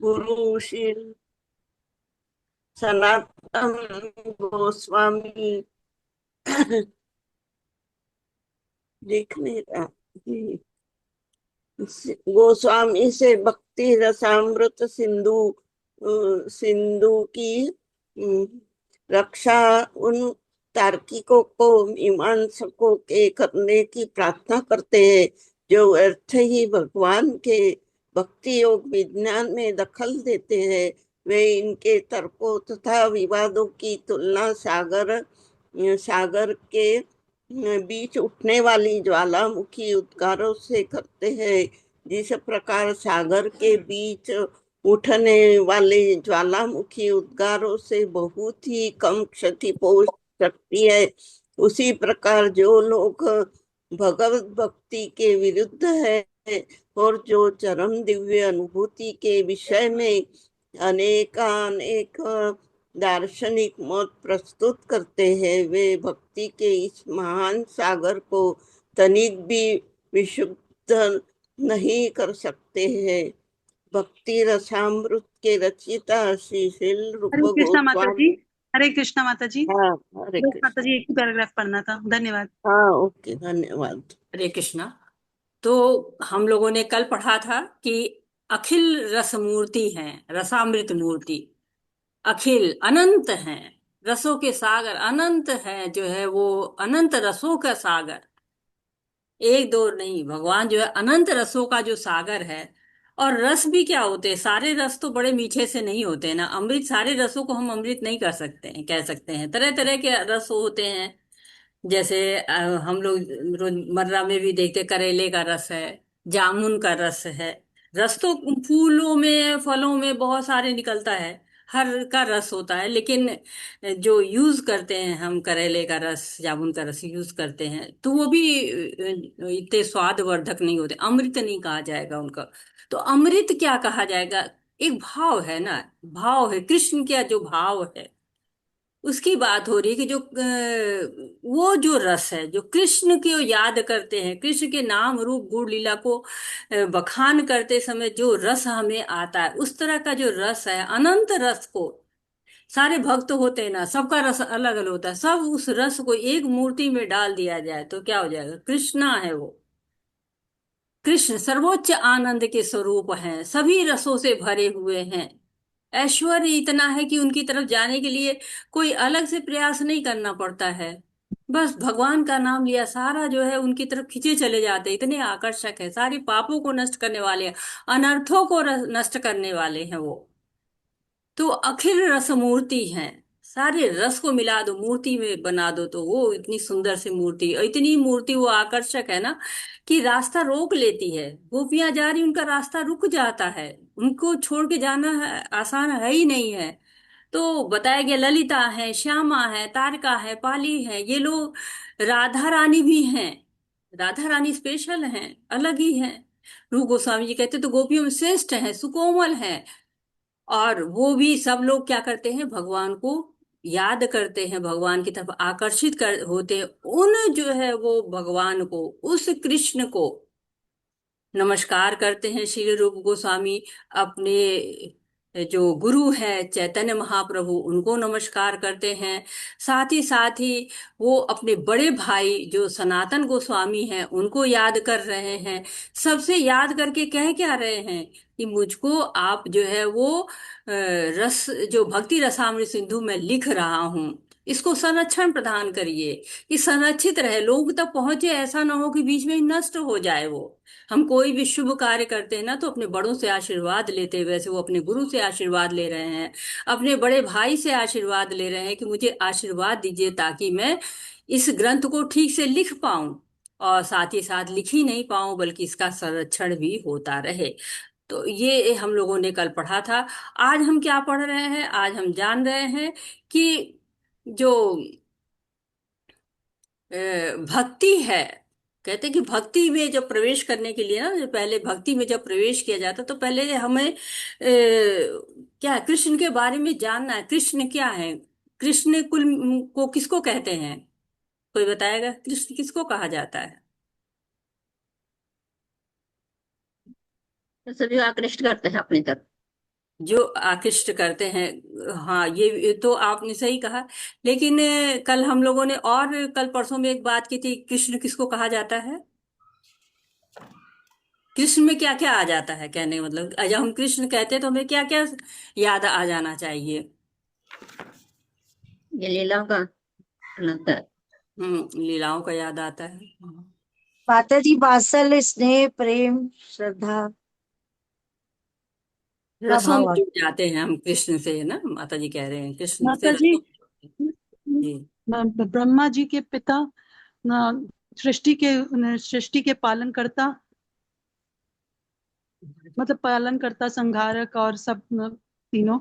गुरुशील सनातन गोस्वामी देख नहीं रहा। गोस्वामी से भक्ति रसामृत सिंधु सिंधु की रक्षा उन तार्किकों को मीमांसकों के करने की प्रार्थना करते हैं जो अर्थ ही भगवान के भक्ति योग विज्ञान में दखल देते हैं। वे इनके तर्कों तथा विवादों की तुलना सागर सागर के बीच उठने वाली ज्वालामुखी उद्गारों से करते हैं। जिस प्रकार सागर के बीच उठने वाले ज्वालामुखी उद्गारों से बहुत ही कम क्षति पहुंच सकती है, उसी प्रकार जो लोग भगवत भक्ति के विरुद्ध है और जो चरम दिव्य अनुभूति के विषय में अनेकानेक दार्शनिक मत प्रस्तुत करते हैं, वे भक्ति के इस महान सागर को तनिक भी विशुद्ध नहीं कर सकते हैं। भक्ति रसामृत के रचयिता श्री श्रील रूप हरे कृष्णा माता जी। गोस्वामी। हरे कृष्णा माता जी। हाँ, हरे बस माता कृष्ण। जी, एक ही पैराग्राफ पढ़ना था, धन्यवाद। हाँ, ओके, धन्यवाद। हरे कृष्णा। तो हम लोगों ने कल पढ़ा था कि अखिल रस मूर्ति है, रसामृत मूर्ति। अखिल अनंत हैं, रसों के सागर अनंत हैं, जो है वो अनंत रसों का सागर। एक दो नहीं, भगवान जो है अनंत रसों का जो सागर है। और रस भी क्या होते हैं? सारे रस तो बड़े मीठे से नहीं होते हैं ना। अमृत, सारे रसों को हम अमृत नहीं कर सकते हैं, कह सकते हैं तरह तरह के रस होते हैं। जैसे हम लोग रोजमर्रा में भी देखते, करेले का रस है, जामुन का रस है। रस तो फूलों में, फलों में बहुत सारे निकलता है, हर का रस होता है। लेकिन जो यूज करते हैं हम, करेले का रस, जामुन का रस यूज करते हैं, तो वो भी इतने स्वादवर्धक नहीं होते, अमृत नहीं कहा जाएगा उनका। तो अमृत क्या कहा जाएगा? एक भाव है ना, भाव है, कृष्ण का जो भाव है उसकी बात हो रही है कि जो वो जो रस है, जो कृष्ण को याद करते हैं, कृष्ण के नाम रूप गुण लीला को बखान करते समय जो रस हमें आता है, उस तरह का जो रस है, अनंत रस को सारे भक्त होते हैं ना, सबका रस अलग अलग होता है, सब उस रस को एक मूर्ति में डाल दिया जाए तो क्या हो जाएगा? कृष्णा है वो। कृष्ण सर्वोच्च आनंद के स्वरूप हैं, सभी रसों से भरे हुए हैं। ऐश्वर्य इतना है कि उनकी तरफ जाने के लिए कोई अलग से प्रयास नहीं करना पड़ता है। बस भगवान का नाम लिया, सारा जो है उनकी तरफ खींचे चले जाते हैं। इतने आकर्षक है, सारे पापों को नष्ट करने वाले हैं, अनर्थों को नष्ट करने वाले हैं वो। तो अखिल रस मूर्ति हैं, सारे रस को मिला दो, मूर्ति में बना दो, तो वो इतनी सुंदर सी मूर्ति, और इतनी मूर्ति वो आकर्षक है ना कि रास्ता रोक लेती है। गोपियां जा रही, उनका रास्ता रुक जाता है, उनको छोड़ के जाना है, आसान है ही नहीं है। तो बताया गया, ललिता है, श्यामा है, तारका है, पाली है, ये लोग राधा रानी भी हैं। राधा रानी स्पेशल हैं, अलग ही हैं। रूप गोस्वामी जी कहते तो गोपियों में श्रेष्ठ हैं, सुकोमल हैं। और वो भी सब लोग क्या करते हैं? भगवान को याद करते हैं, भगवान की तरफ आकर्षित कर होते हैं। उन जो है वो भगवान को, उस कृष्ण को नमस्कार करते हैं। श्री रूप गोस्वामी अपने जो गुरु है चैतन्य महाप्रभु, उनको नमस्कार करते हैं। साथ ही वो अपने बड़े भाई जो सनातन गोस्वामी हैं उनको याद कर रहे हैं। सबसे याद करके कह क्या रहे हैं कि मुझको आप जो है वो रस, जो भक्ति रसामृत सिंधु में लिख रहा हूँ, इसको संरक्षण प्रदान करिए कि संरक्षित रहे, लोग तक पहुंचे, ऐसा ना हो कि बीच में ही नष्ट हो जाए वो। हम कोई भी शुभ कार्य करते हैं ना तो अपने बड़ों से आशीर्वाद लेते हैं, वैसे वो अपने गुरु से आशीर्वाद ले रहे हैं, अपने बड़े भाई से आशीर्वाद ले रहे हैं कि मुझे आशीर्वाद दीजिए ताकि मैं इस ग्रंथ को ठीक से लिख पाऊं, और साथ ही साथ लिख ही नहीं पाऊं बल्कि इसका संरक्षण भी होता रहे। तो ये हम लोगों ने कल पढ़ा था। आज हम क्या पढ़ रहे हैं? आज हम जान रहे हैं कि जो भक्ति है, कहते हैं कि भक्ति में जब प्रवेश करने के लिए ना, जो पहले भक्ति में जब प्रवेश किया जाता तो पहले हमें क्या है, कृष्ण के बारे में जानना है। कृष्ण क्या है? कृष्ण कुल को किसको कहते हैं? कोई बताएगा कृष्ण किसको कहा जाता है? तो सभी आकृष्ट करते हैं अपनी तरफ। जो आकृष्ट करते हैं। हाँ, ये तो आपने सही कहा। लेकिन कल हम लोगों ने और कल परसों में एक बात की थी, कृष्ण किसको कहा जाता है? कृष्ण में क्या क्या आ जाता है कहने का मतलब, जब हम कृष्ण कहते हैं तो हमें क्या क्या याद आ जाना चाहिए? ये लीलाओं का अनंत। लीलाओं का याद आता है। माता जी, वात्सल्य, स्नेह, प्रेम, श्रद्धा का रसों में भाव जुड़ जाते हैं हम कृष्ण से, ना माता जी कह रहे हैं कृष्ण से माता जी, रसों जी। ब्रह्मा जी के पिता, न, सृष्टि के पालन करता, मतलब पालन करता, संहारक और सब तीनों।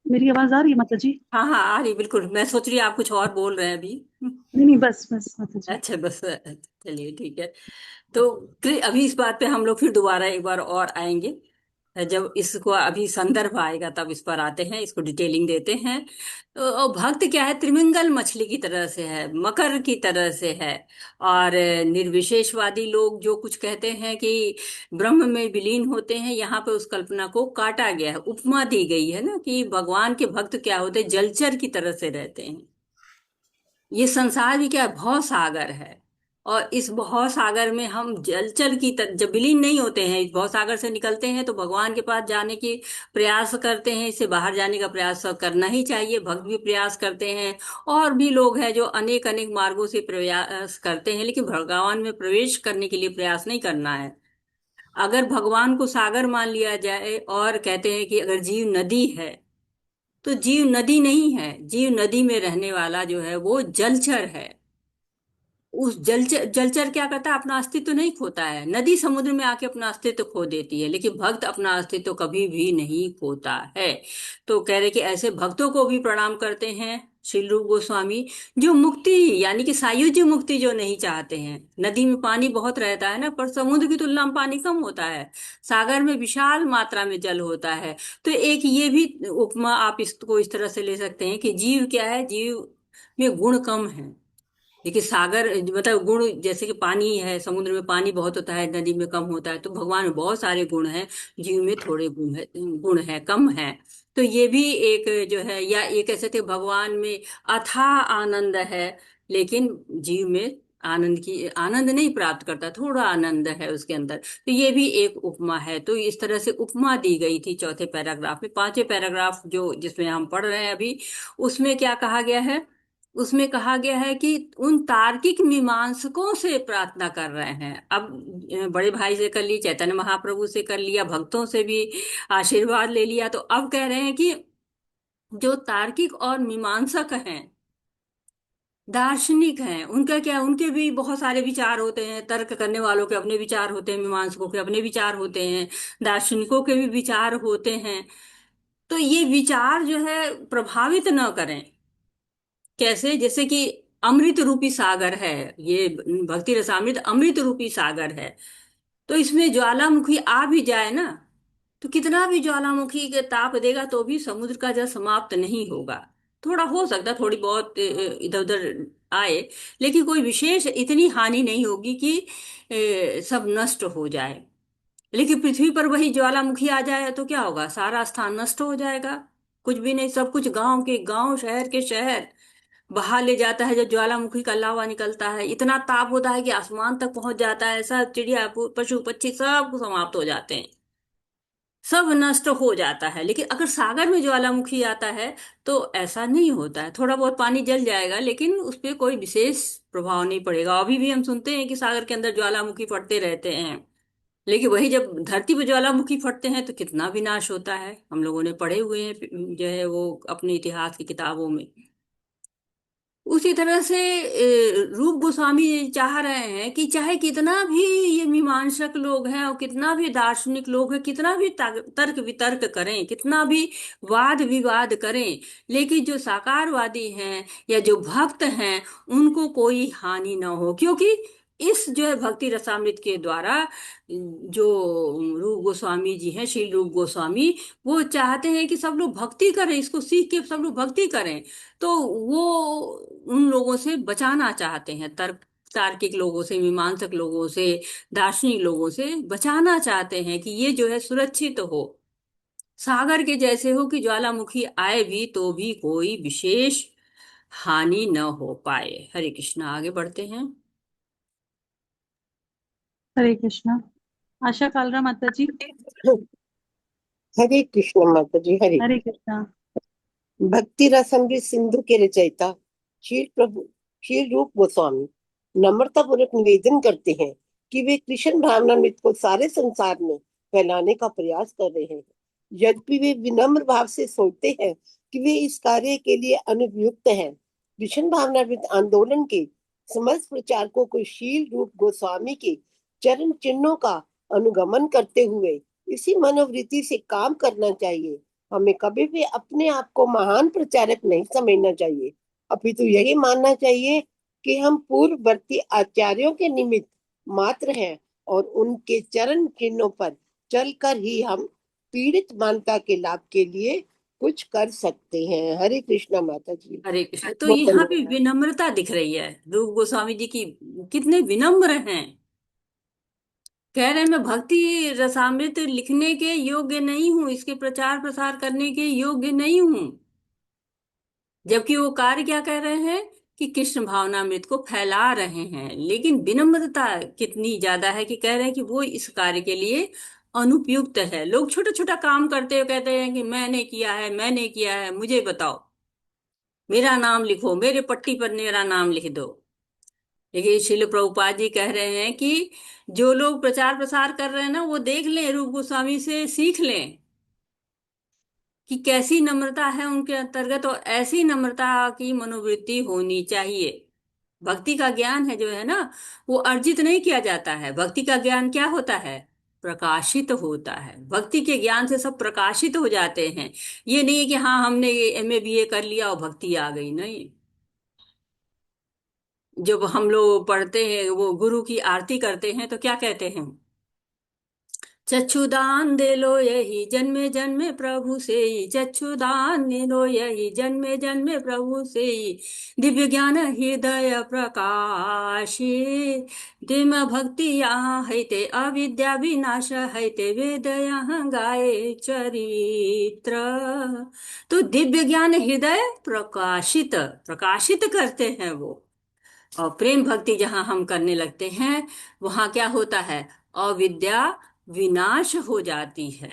मेरी आवाज आ रही है माता जी? हाँ हाँ, आ रही बिल्कुल। मैं सोच रही आप कुछ और बोल रहे हैं अभी। नहीं नहीं, बस बस माता जी। अच्छा बस, चलिए ठीक है। तो अभी इस बात पे हम लोग फिर दोबारा एक बार और आएंगे, जब इसको अभी संदर्भ आएगा तब इस पर आते हैं, इसको डिटेलिंग देते हैं। तो भक्त क्या है, त्रिमिंगल मछली की तरह से है, मकर की तरह से है। और निर्विशेषवादी लोग जो कुछ कहते हैं कि ब्रह्म में विलीन होते हैं, यहाँ पे उस कल्पना को काटा गया है, उपमा दी गई है ना, कि भगवान के भक्त क्या होते हैं, जलचर की तरह से रहते हैं। ये संसार भी क्या है, भव सागर है। और इस भव सागर में हम जलचर की जब विलीन नहीं होते हैं, इस भव सागर से निकलते हैं तो भगवान के पास जाने की प्रयास करते हैं। इससे बाहर जाने का प्रयास तो करना ही चाहिए, भक्त भी प्रयास करते हैं। और भी लोग हैं जो अनेक अनेक मार्गों से प्रयास करते हैं, लेकिन भगवान में प्रवेश करने के लिए प्रयास नहीं करना है। अगर भगवान को सागर मान लिया जाए और कहते हैं कि अगर जीव नदी है, तो जीव नदी नहीं है। जीव नदी में रहने वाला जो है वो जलचर है। उस जलचर जलचर क्या करता है, अपना अस्तित्व नहीं खोता है। नदी समुद्र में आके अपना अस्तित्व खो देती है, लेकिन भक्त अपना अस्तित्व कभी भी नहीं खोता है। तो कह रहे कि ऐसे भक्तों को भी प्रणाम करते हैं श्री रूप गोस्वामी, जो मुक्ति यानी कि सायुज्य मुक्ति जो नहीं चाहते हैं। नदी में पानी बहुत रहता है ना, पर समुद्र की तुलना में पानी कम होता है। सागर में विशाल मात्रा में जल होता है। तो एक ये भी उपमा आप इसको इस तरह से ले सकते हैं कि जीव क्या है, जीव में गुण कम है। देखिए सागर मतलब गुण, जैसे कि पानी है, समुद्र में पानी बहुत होता है, नदी में कम होता है। तो भगवान में बहुत सारे गुण हैं, जीव में थोड़े गुण है, कम है। तो ये भी एक जो है, या ये कह सकते हैं भगवान में अथाह आनंद है, लेकिन जीव में आनंद नहीं प्राप्त करता, थोड़ा आनंद है उसके अंदर। तो ये भी एक उपमा है। तो इस तरह से उपमा दी गई थी चौथे पैराग्राफ में। पांचवें पैराग्राफ जो जिसमें हम पढ़ रहे हैं अभी, उसमें क्या कहा गया है? उसमें कहा गया है कि उन तार्किक मीमांसकों से प्रार्थना कर रहे हैं। अब बड़े भाई से कर ली, चैतन्य महाप्रभु से कर लिया, भक्तों से भी आशीर्वाद ले लिया, तो अब कह रहे हैं कि जो तार्किक और मीमांसक हैं, दार्शनिक हैं, उनका क्या, उनके भी बहुत सारे विचार होते हैं। तर्क करने वालों के अपने विचार होते हैं, मीमांसकों के अपने विचार होते हैं, दार्शनिकों के भी विचार होते हैं। तो ये विचार जो है प्रभावित न करें। कैसे? जैसे कि अमृत रूपी सागर है, ये भक्ति रसामृत अमृत रूपी सागर है। तो इसमें ज्वालामुखी आ भी जाए ना, तो कितना भी ज्वालामुखी के ताप देगा तो भी समुद्र का जल समाप्त नहीं होगा। थोड़ा हो सकता है, थोड़ी बहुत इधर उधर आए, लेकिन कोई विशेष इतनी हानि नहीं होगी कि सब नष्ट हो जाए। लेकिन पृथ्वी पर वही ज्वालामुखी आ जाए तो क्या होगा? सारा स्थान नष्ट हो जाएगा, कुछ भी नहीं, सब कुछ गांव के गांव, शहर के शहर बहा ले जाता है। जब ज्वालामुखी का लावा निकलता है, इतना ताप होता है कि आसमान तक पहुंच जाता है, सब चिड़िया पशु पक्षी सब समाप्त हो जाते हैं, सब नष्ट हो जाता है। लेकिन अगर सागर में ज्वालामुखी आता है तो ऐसा नहीं होता है। थोड़ा बहुत पानी जल जाएगा, लेकिन उस पर कोई विशेष प्रभाव नहीं पड़ेगा। अभी भी हम सुनते हैं कि सागर के अंदर ज्वालामुखी फटते रहते हैं, लेकिन वही जब धरती पर ज्वालामुखी फटते हैं तो कितना विनाश होता है, हम लोगों ने पढ़े हुए हैं जो है वो अपने इतिहास की किताबों में। उसी तरह से रूप गोस्वामी ये चाह रहे हैं कि चाहे कितना भी ये मीमांसक लोग हैं और कितना भी दार्शनिक लोग हैं, कितना भी तर्क वितर्क करें, कितना भी वाद विवाद करें, लेकिन जो साकारवादी हैं या जो भक्त हैं उनको कोई हानि ना हो। क्योंकि इस जो है भक्ति रसामृत के द्वारा जो रूप गोस्वामी जी हैं, श्री रूप गोस्वामी, वो चाहते हैं कि सब लोग भक्ति करें, इसको सीख के सब लोग भक्ति करें। तो वो उन लोगों से बचाना चाहते हैं, तर्क तार्किक लोगों से, मीमांसक लोगों से, दार्शनिक लोगों से बचाना चाहते हैं कि ये जो है सुरक्षित हो, सागर के जैसे हो कि ज्वालामुखी आए भी तो भी कोई विशेष हानि न हो पाए। हरे कृष्णा। आगे बढ़ते हैं। हरे कृष्णा। आशा कालरा माता जी। हरे कृष्ण माता जी। हरे हरे कृष्णा। भक्ति रसामृत सिंधु के रचयिता श्री रूप गोस्वामी नम्रता पूर्वक निवेदन करते हैं कि वे कृष्ण भावनामृत को सारे संसार में फैलाने का प्रयास कर रहे हैं। यद्यपि वे विनम्र भाव से सोचते हैं कि वे इस कार्य के लिए अनुपयुक्त हैं, कृष्ण भावनामृत आंदोलन के समस्त प्रचारकों को शील रूप गोस्वामी के चरण चिन्हों का अनुगमन करते हुए इसी मनोवृत्ति से काम करना चाहिए। हमें कभी भी अपने आप को महान प्रचारक नहीं समझना चाहिए, अपितु यही मानना चाहिए कि हम पूर्ववर्ती आचार्यों के निमित्त मात्र हैं और उनके चरण चिन्हों पर चलकर ही हम पीड़ित मानवता के लाभ के लिए कुछ कर सकते हैं। हरे कृष्णा माता जी। हरे कृष्ण। तो बहुत यहाँ पे धन्यवाद। विनम्रता दिख रही है रूप गोस्वामी जी की, कितने विनम्र हैं। कह रहे हैं मैं भक्ति रसामृत लिखने के योग्य नहीं हूं, इसके प्रचार प्रसार करने के योग्य नहीं हूं, जबकि वो कार्य क्या कह रहे हैं कि कृष्ण भावनामृत को फैला रहे हैं। लेकिन विनम्रता कितनी ज्यादा है कि कह रहे हैं कि वो इस कार्य के लिए अनुपयुक्त है। लोग छोटा छोटा काम करते हुए कहते हैं कि मैंने किया है, मैंने किया है, मुझे बताओ, मेरा नाम लिखो, मेरे पट्टी पर मेरा नाम लिख दो। लेकिन श्रील प्रभुपाद जी कह रहे हैं कि जो लोग प्रचार प्रसार कर रहे हैं ना, वो देख लें, रूप गोस्वामी से सीख लें कि कैसी नम्रता है उनके अंतर्गत, और ऐसी नम्रता की मनोवृत्ति होनी चाहिए। भक्ति का ज्ञान है जो है ना, वो अर्जित नहीं किया जाता है। भक्ति का ज्ञान क्या होता है? प्रकाशित होता है। भक्ति के ज्ञान से सब प्रकाशित हो जाते हैं। ये नहीं है कि हाँ हमने MA BA कर लिया और भक्ति आ गई, नहीं। जब हम लोग पढ़ते हैं, वो गुरु की आरती करते हैं, तो क्या कहते हैं? चक्षुदान दे लो यही जन्मे जन्मे प्रभु से ही, चक्षुदान दे लो यही जन्मे जन्मे प्रभु से ही, दिव्य ज्ञान हृदय प्रकाशी, दिम भक्ति यहाँ है ते अविद्या विनाश है ते वेद यहाँ गाए चरित्र। तो दिव्य ज्ञान हृदय प्रकाशित प्रकाशित करते हैं वो। और प्रेम भक्ति जहां हम करने लगते हैं, वहां क्या होता है? अविद्या विनाश हो जाती है।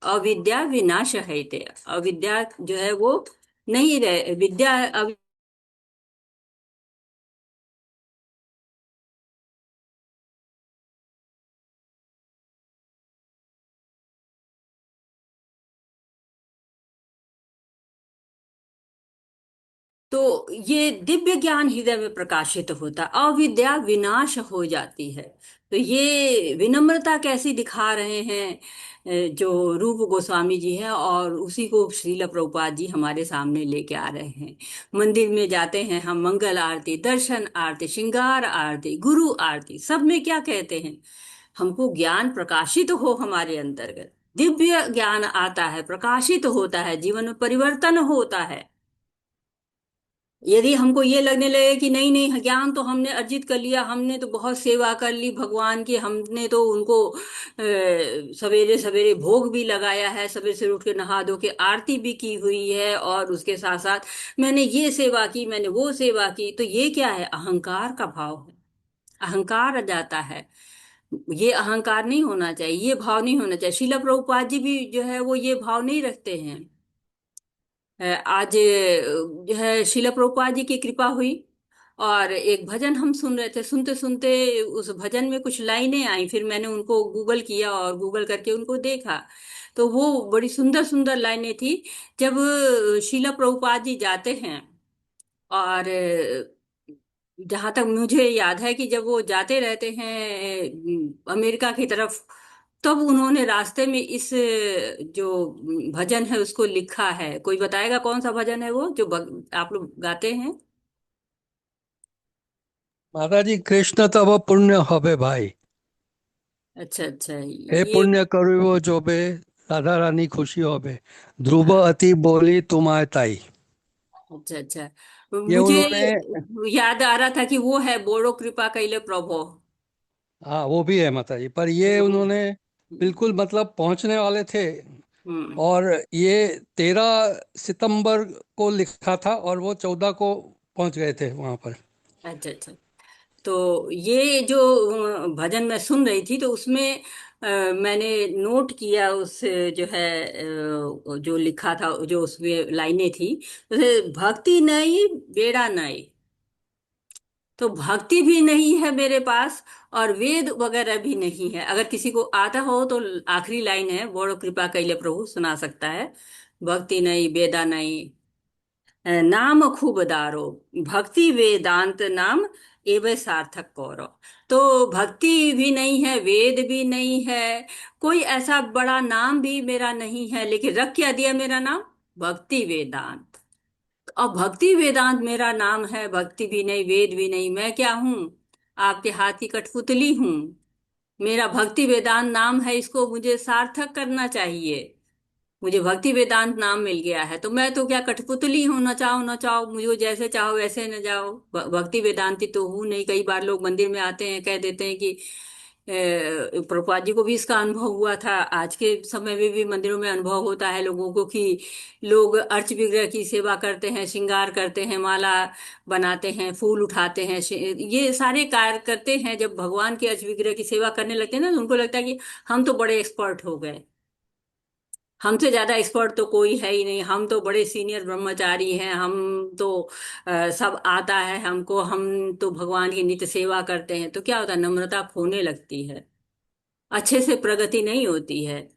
अविद्या विनाश है ते, अविद्या जो है वो नहीं रहे, विद्या तो ये दिव्य ज्ञान हृदय में प्रकाशित होता, अविद्या विनाश हो जाती है। तो ये विनम्रता कैसी दिखा रहे हैं जो रूप गोस्वामी जी हैं, और उसी को श्रील प्रभुपाद जी हमारे सामने लेके आ रहे हैं। मंदिर में जाते हैं हम, मंगल आरती, दर्शन आरती, श्रृंगार आरती, गुरु आरती, सब में क्या कहते हैं? हमको ज्ञान प्रकाशित हो, हमारे अंतर्गत दिव्य ज्ञान आता है, प्रकाशित होता है, जीवन में परिवर्तन होता है। यदि हमको ये लगने लगे कि नहीं नहीं, ज्ञान तो हमने अर्जित कर लिया, हमने तो बहुत सेवा कर ली भगवान की, हमने तो उनको सवेरे सवेरे भोग भी लगाया है, सवेरे से उठ के नहा धो के आरती भी की हुई है, और उसके साथ साथ मैंने ये सेवा की, मैंने वो सेवा की, तो ये क्या है? अहंकार का भाव है। अहंकार आ जाता है। ये अहंकार नहीं होना चाहिए, ये भाव नहीं होना चाहिए। श्रील प्रभुपाद जी भी जो है वो ये भाव नहीं रखते हैं। आज जो है शिला प्रभुपाद जी की कृपा हुई, और एक भजन हम सुन रहे थे, सुनते सुनते उस भजन में कुछ लाइनें आई, फिर मैंने उनको गूगल किया और गूगल करके उनको देखा, तो वो बड़ी सुंदर सुंदर लाइनें थी। जब शिला प्रभुपाद जी जाते हैं, और जहां तक मुझे याद है कि जब वो जाते रहते हैं अमेरिका की तरफ, तब उन्होंने रास्ते में इस जो भजन है उसको लिखा है। कोई बताएगा कौन सा भजन है वो जो आप लोग गाते हैं? माता जी कृष्ण तब पुण्य हबे भाई, अच्छा अच्छा, हे ये पुण्य करिबो जोबे, राधा रानी खुशी होबे, ध्रुव हाँ, अति बोली तुम्हारे ताई। अच्छा अच्छा। ये मुझे उन्होंने, याद आ रहा था कि वो है बोड़ो कृपा कैले प्रभु। हाँ वो भी है माता जी, पर ये हम्म, उन्होंने बिल्कुल मतलब पहुंचने वाले थे। हम्म, और ये 13 सितंबर को लिखा था और वो 14 को पहुंच गए थे वहां पर। अच्छा अच्छा। तो ये जो भजन मैं सुन रही थी तो उसमें मैंने नोट किया उस जो है जो लिखा था, जो उसमें लाइनें थी, जैसे भक्ति नहीं बेड़ा नहीं। तो भक्ति भी नहीं है मेरे पास और वेद वगैरह भी नहीं है। अगर किसी को आता हो तो आखिरी लाइन है, बड़ो कृपा कैले प्रभु सुना सकता है। भक्ति नहीं बेदा नहीं, नाम खूब दारो, भक्ति वेदांत नाम एवं सार्थक कौरो। तो भक्ति भी नहीं है, वेद भी नहीं है, कोई ऐसा बड़ा नाम भी मेरा नहीं है, लेकिन रख क्या दिया मेरा नाम, भक्ति वेदांत। और भक्ति वेदांत मेरा नाम है, भक्ति भी नहीं वेद भी नहीं, मैं क्या हूँ, आपके हाथ की कठपुतली हूँ। मेरा भक्ति वेदांत नाम है, इसको मुझे सार्थक करना चाहिए। मुझे भक्ति वेदांत नाम मिल गया है तो मैं तो क्या कठपुतली हूँ, नचाओ नचाओ मुझे जैसे चाहो वैसे न जाओ। भक्ति वेदांती तो हूँ नहीं। कई बार लोग मंदिर में आते हैं, कह देते हैं कि प्रभुपाद जी को भी इसका अनुभव हुआ था, आज के समय में भी मंदिरों में अनुभव होता है लोगों को कि लोग अर्च विग्रह की सेवा करते हैं, श्रृंगार करते हैं, माला बनाते हैं, फूल उठाते हैं, ये सारे कार्य करते हैं। जब भगवान के अर्च विग्रह की सेवा करने लगते हैं ना तो उनको लगता है कि हम तो बड़े एक्सपर्ट हो गए, हमसे ज्यादा एक्सपर्ट तो कोई है ही नहीं, हम तो बड़े सीनियर ब्रह्मचारी हैं, हम तो सब आता है हमको, हम तो भगवान की नित्य सेवा करते हैं। तो क्या होता है, नम्रता खोने लगती है, अच्छे से प्रगति नहीं होती है।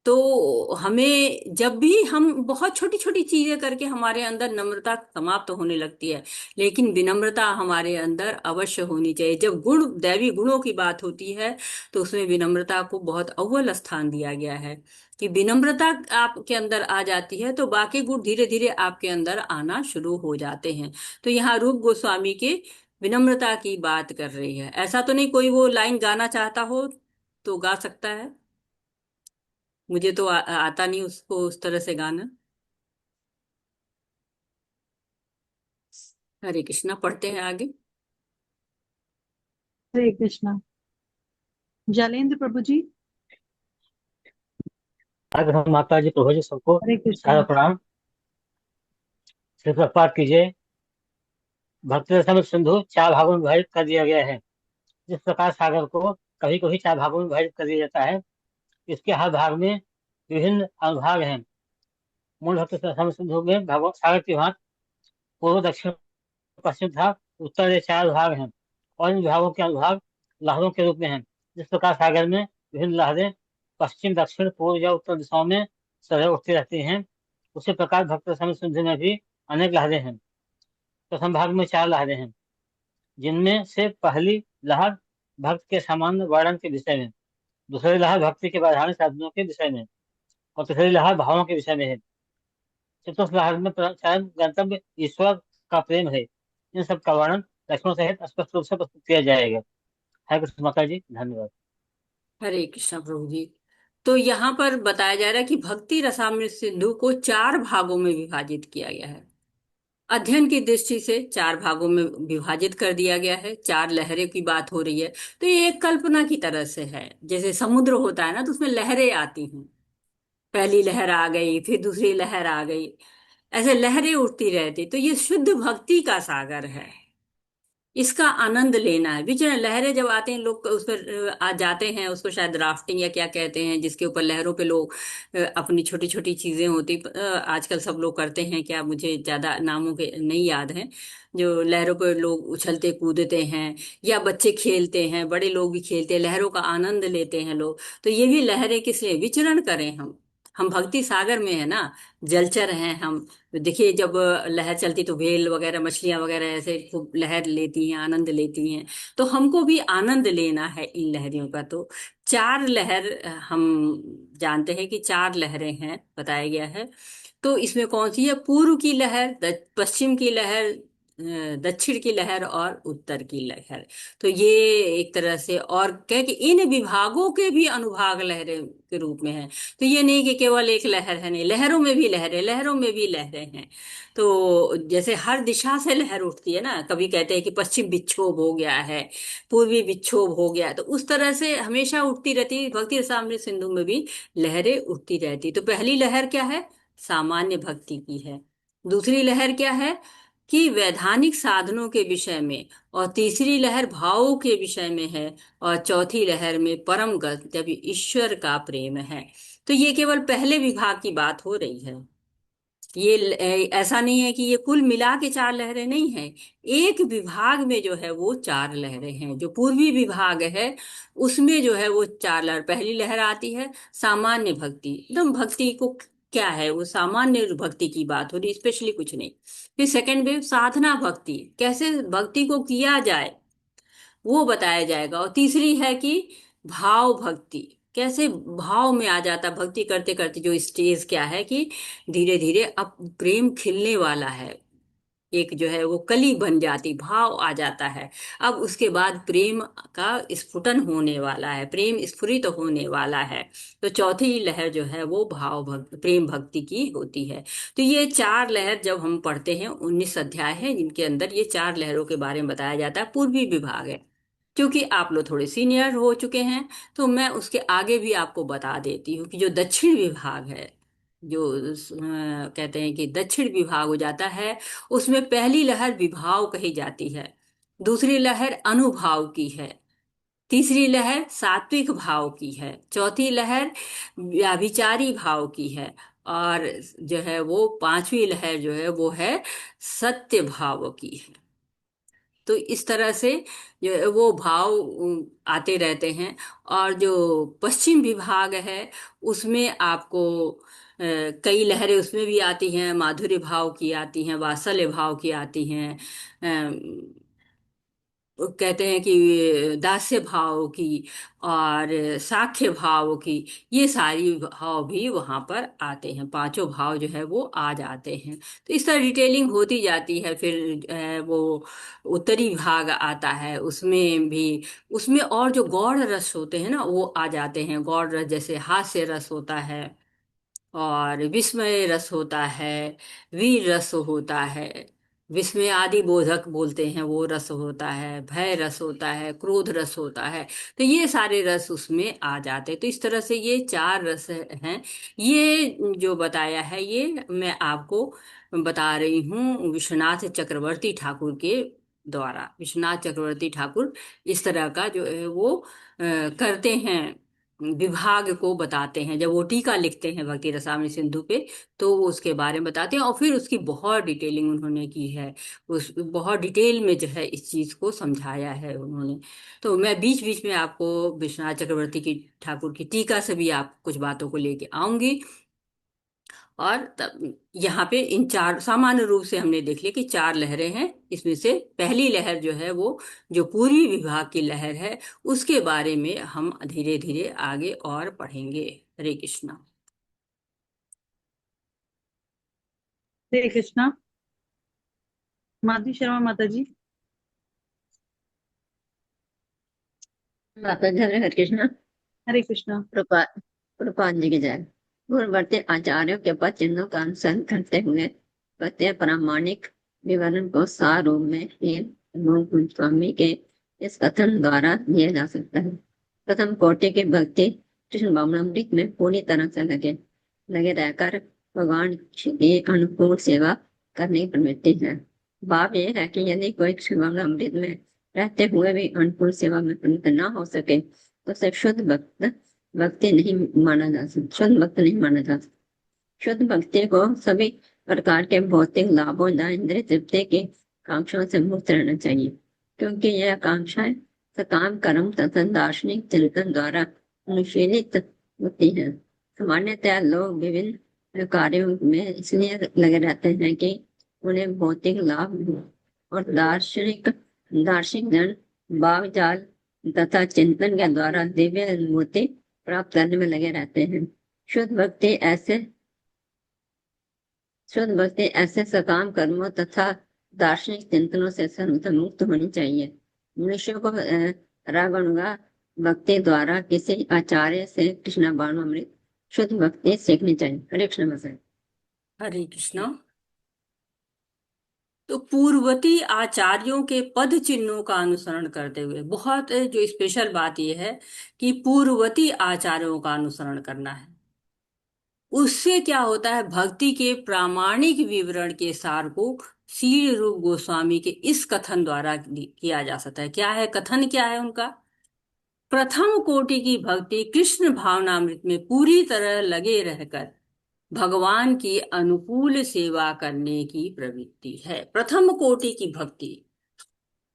तो हमें जब भी हम बहुत छोटी छोटी चीजें करके हमारे अंदर नम्रता समाप्त होने लगती है, लेकिन विनम्रता हमारे अंदर अवश्य होनी चाहिए। जब गुण दैवी गुणों की बात होती है तो उसमें विनम्रता को बहुत अव्वल स्थान दिया गया है। कि विनम्रता आपके अंदर आ जाती है तो बाकी गुण धीरे धीरे आपके अंदर आना शुरू हो जाते हैं। तो यहाँ रूप गोस्वामी के विनम्रता की बात कर रही है। ऐसा तो नहीं कोई वो लाइन गाना चाहता हो तो गा सकता है, मुझे तो आता नहीं उसको उस तरह से गाना। हरे कृष्णा, पढ़ते हैं आगे। हरे कृष्णा। जैलेंद्र प्रभु जी। आज हम माता जी प्रभु जी सबको हरे सारा कृष्णा। प्रणाम। श्री प्रभुपाद कीजिए। भक्ति रसम सिंधु 4 भागों में विभाजित कर दिया गया है। जिस प्रकार सागर को कभी कभी 4 भागों में विभाजित कर दिया जाता है, इसके हर भाग में विभिन्न अनुभाग हैं। मूल भक्ति रसम सिंधु में भगवान सागर की भांति पूर्व दक्षिण पश्चिम तथा उत्तर ये 4 भाग हैं और इन विभागों के अनुभाग लहरों के रूप में हैं। जिस प्रकार सागर में विभिन्न लहरें पश्चिम दक्षिण पूर्व या उत्तर दिशाओं में सदैव उठती रहती हैं, उसी प्रकार भक्त रसम सिंधु में भी अनेक लहरें हैं। प्रथम भाग में 4 लहरें हैं, जिनमें से पहली लहर भक्त के सामान्य वर्णन के विषय में, दूसरी लहर भक्ति के वैधानिक साधनों के विषय में और तीसरी लहर भावों के विषय में है। चतुर्थ लहर में चरम गंतव्य ईश्वर का प्रेम है। इन सब का वर्णन लक्षणों सहित स्पष्ट रूप से प्रस्तुत किया जाएगा। हरे कृष्ण माता जी, धन्यवाद। हरे कृष्णा प्रभु जी। तो यहाँ पर बताया जा रहा है कि भक्ति रसामृत सिंधु को 4 भागों में विभाजित किया गया है। अध्ययन की दृष्टि से 4 भागों में विभाजित कर दिया गया है। 4 लहरें की बात हो रही है। तो ये एक कल्पना की तरह से है, जैसे समुद्र होता है ना तो उसमें लहरें आती हैं, पहली लहर आ गई फिर दूसरी लहर आ गई, ऐसे लहरें उठती रहती। तो ये शुद्ध भक्ति का सागर है, इसका आनंद लेना है। बीच में लहरें जब आते हैं लोग उस पर आ जाते हैं, उसको शायद राफ्टिंग या क्या कहते हैं, जिसके ऊपर लहरों पे लोग अपनी छोटी छोटी चीजें होती आजकल सब लोग करते हैं, क्या मुझे ज्यादा नामों के नहीं याद हैं, जो लहरों पर लोग उछलते कूदते हैं या बच्चे खेलते हैं, बड़े लोग भी खेलते हैं, लहरों का आनंद लेते हैं लोग। तो ये भी लहरें किस लिए विचरण करें, हम भक्ति सागर में है ना, जलचर हैं हम। देखिए जब लहर चलती तो व्हेल वगैरह मछलियां वगैरह ऐसे खूब लहर लेती हैं, आनंद लेती हैं। तो हमको भी आनंद लेना है इन लहरियों का। तो 4 लहर हम जानते हैं कि 4 लहरें हैं, बताया गया है। तो इसमें कौन सी है, पूर्व की लहर, पश्चिम की लहर, दक्षिण की लहर और उत्तर की लहर। तो ये एक तरह से, और कह कि इन विभागों के भी अनुभाग लहरें के रूप में है। तो ये नहीं कि केवल एक लहर है, नहीं, लहरों में भी लहरें, लहरों में भी लहरें हैं। तो जैसे हर दिशा से लहर उठती है ना, कभी कहते हैं कि पश्चिम विक्षोभ हो गया है, पूर्वी विक्षोभ हो गया, तो उस तरह से हमेशा उठती रहती। भक्ति रसामृत सिंधु में भी लहरें उठती रहती। तो पहली लहर क्या है? सामान्य भक्ति की है। दूसरी लहर क्या है? कि वैधानिक साधनों के विषय में। और तीसरी लहर भावों के विषय में है। और चौथी लहर में परम गंतव्य ईश्वर का प्रेम है। तो ये केवल पहले विभाग की बात हो रही है। ये ऐसा नहीं है कि ये कुल मिला के चार लहरें नहीं है। एक विभाग में जो है वो चार लहरें हैं। जो पूर्वी विभाग है उसमें जो है वो चार लहर, पहली लहर आती है सामान्य भक्ति। एकदम भक्ति को क्या है, वो सामान्य भक्ति की बात हो रही, स्पेशली कुछ नहीं। फिर सेकंड वेव साधना भक्ति, कैसे भक्ति को किया जाए वो बताया जाएगा। और तीसरी है कि भाव भक्ति, कैसे भाव में आ जाता भक्ति करते करते। जो स्टेज क्या है कि धीरे धीरे अब प्रेम खिलने वाला है, एक जो है वो कली बन जाती, भाव आ जाता है। अब उसके बाद प्रेम का स्फुटन होने वाला है, प्रेम स्फुरित होने वाला है। तो चौथी लहर जो है वो भाव भक्ति, प्रेम भक्ति की होती है। तो ये चार लहर जब हम पढ़ते हैं, 19 अध्याय हैं जिनके अंदर ये चार लहरों के बारे में बताया जाता है। पूर्वी विभाग है, क्योंकि आप लोग थोड़े सीनियर हो चुके हैं तो मैं उसके आगे भी आपको बता देती हूँ कि जो दक्षिण विभाग है, जो कहते हैं कि दक्षिण विभाग हो जाता है, उसमें पहली लहर विभाव कही जाती है, दूसरी लहर अनुभाव की है, तीसरी लहर सात्विक भाव की है, चौथी लहर व्याभिचारी भाव की है, और जो है वो पांचवी लहर जो है वो है सत्य भाव की है। तो इस तरह से जो है वो भाव आते रहते हैं। और जो पश्चिम विभाग है उसमें आपको कई लहरें उसमें भी आती हैं, माधुर्य भाव की आती हैं, वात्सल्य भाव की आती हैं, कहते हैं कि दास्य भाव की और साख्य भाव की, ये सारी भाव भी वहां पर आते हैं। पांचों भाव जो है वो आ जाते हैं। तो इस तरह डिटेलिंग होती जाती है। फिर वो उत्तरी भाग आता है, उसमें भी, उसमें और जो गौड़ रस होते हैं ना वो आ जाते हैं। गौड़ रस जैसे हास्य रस होता है, और विस्मय रस होता है, वीर रस होता है, विस्मय आदि बोधक बोलते हैं वो रस होता है, भय रस होता है, क्रोध रस होता है। तो ये सारे रस उसमें आ जाते हैं। तो इस तरह से ये चार रस हैं। ये जो बताया है ये मैं आपको बता रही हूँ विश्वनाथ चक्रवर्ती ठाकुर के द्वारा। विश्वनाथ चक्रवर्ती ठाकुर इस तरह का जो है वो करते हैं, विभाग को बताते हैं। जब वो टीका लिखते हैं भक्ति रसामृत सिंधु पे तो वो उसके बारे में बताते हैं, और फिर उसकी बहुत डिटेलिंग उन्होंने की है। उस बहुत डिटेल में जो है इस चीज को समझाया है उन्होंने। तो मैं बीच बीच में आपको विश्वनाथ चक्रवर्ती की ठाकुर की टीका से भी आप कुछ बातों को लेके आऊंगी। और तब यहाँ पे इन चार सामान्य रूप से हमने देख लिया कि चार लहरें हैं। इसमें से पहली लहर जो है वो जो पूर्वी विभाग की लहर है, उसके बारे में हम धीरे धीरे आगे और पढ़ेंगे। हरे कृष्णा। हरे कृष्णा। माधवी शर्मा माता जी। माता जी हरे कृष्ण। हरे कृष्णा। प्रपात जी की जय। पूर्ववर्ती आचार्यों के पद चिन्हों का अनुसरण करते हुए प्रत्येक प्रामाणिक विवरण को सार रूप में मूल स्वामी के इस कथन द्वारा दिया जा सकता है। प्रथम कोटि के भक्ति कृष्ण भावनामृत में पूरी तरह से लगे रहकर भगवान की अनुकूल सेवा करने की प्रवृत्ति है। भाव यह है कि यदि कोई कृष्ण भावनामृत में रहते हुए भी अनुकूल सेवा में प्रवृत्त न हो सके तो उसे शुद्ध भक्ति नहीं माना जा सकता, शुद्ध भक्त नहीं माना जा सकता। शुद्ध भक्ति को सभी प्रकार के भौतिक लाभों या इंद्रिय तृप्ति की कांक्षाओं से मुक्त रहना चाहिए, क्योंकि यह आकांक्षाएं सकाम कर्म तथा दार्शनिक चिंतन द्वारा अनुशीलित होती है। सामान्यतः लोग विभिन्न कार्यों में इसलिए लगे रहते हैं कि उन्हें भौतिक लाभ और दार्शनिक जन भावजाल तथा चिंतन के द्वारा दिव्य अनुभूति प्राप्त करने में लगे रहते हैं। शुद्ध भक्ति ऐसे सकाम कर्मों तथा दार्शनिक चिंतनों से मुक्त होनी चाहिए। मनुष्यों को रागणुगा भक्ति द्वारा किसी आचार्य से कृष्ण भावनामृत शुद्ध भक्ति सीखनी चाहिए। हरे कृष्ण भजन। हरे कृष्णा। तो पूर्ववर्ती आचार्यों के पद चिन्हों का अनुसरण करते हुए, बहुत जो स्पेशल बात यह है कि पूर्ववर्ती आचार्यों का अनुसरण करना है। उससे क्या होता है, भक्ति के प्रामाणिक विवरण के सार को श्री रूप गोस्वामी के इस कथन द्वारा किया जा सकता है। क्या है कथन, क्या है उनका? प्रथम कोटि की भक्ति कृष्ण भावनामृत में पूरी तरह लगे रहकर भगवान की अनुकूल सेवा करने की प्रवृत्ति है। प्रथम कोटि की भक्ति,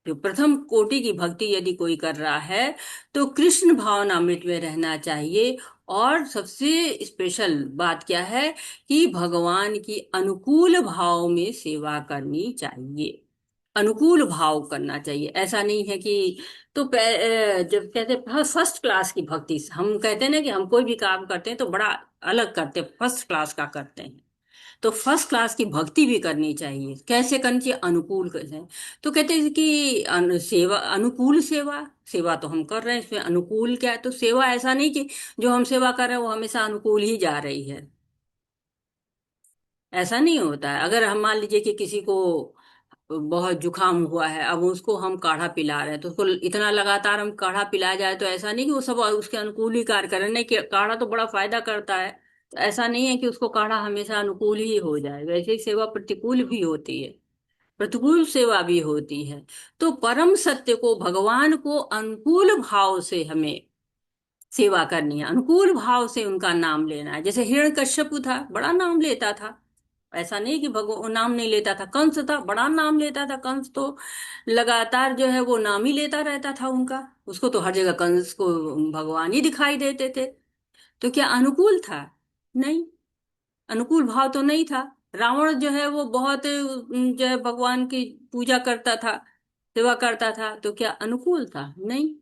जो प्रथम कोटि की भक्ति यदि कोई कर रहा है तो कृष्ण भावनामृत में रहना चाहिए। और सबसे स्पेशल बात क्या है कि भगवान की अनुकूल भाव में सेवा करनी चाहिए, अनुकूल भाव करना चाहिए। ऐसा नहीं है कि तो जब कहते हैं फर्स्ट क्लास की भक्ति, हम कहते हैं ना कि हम कोई भी काम करते हैं तो बड़ा अलग करते हैं, फर्स्ट क्लास का करते हैं। तो फर्स्ट क्लास की भक्ति भी करनी चाहिए। कैसे करनी चाहिए? अनुकूल कैसे? तो कहते हैं कि सेवा, अनुकूल सेवा, सेवा तो हम कर रहे हैं, इसमें अनुकूल क्या है? तो सेवा ऐसा नहीं कि जो हम सेवा कर रहे हैं वो हमेशा अनुकूल ही जा रही है, ऐसा नहीं होता है। अगर हम मान लीजिए कि किसी को बहुत जुकाम हुआ है, अब उसको हम काढ़ा पिला रहे हैं, तो उसको इतना लगातार हम काढ़ा पिलाया जाए तो ऐसा नहीं कि वो सब उसके अनुकूल ही कार्य करें। नहीं, कि काढ़ा तो बड़ा फायदा करता है, तो ऐसा नहीं है कि उसको काढ़ा हमेशा अनुकूल ही हो जाए। वैसे ही सेवा प्रतिकूल भी होती है, प्रतिकूल सेवा भी होती है। तो परम सत्य को, भगवान को अनुकूल भाव से हमें सेवा करनी है, अनुकूल भाव से उनका नाम लेना है। जैसे हिरण्यकश्यप था, बड़ा नाम लेता था, ऐसा नहीं कि भगवान नाम नहीं लेता था। कंस था, बड़ा नाम लेता था। कंस तो लगातार जो है वो नाम ही लेता रहता था उनका, उसको तो हर जगह कंस को भगवान ही दिखाई देते थे। तो क्या अनुकूल था? नहीं, अनुकूल भाव तो नहीं था। रावण जो है वो बहुत जो है भगवान की पूजा करता था, सेवा करता था, तो क्या अनुकूल था? नहीं।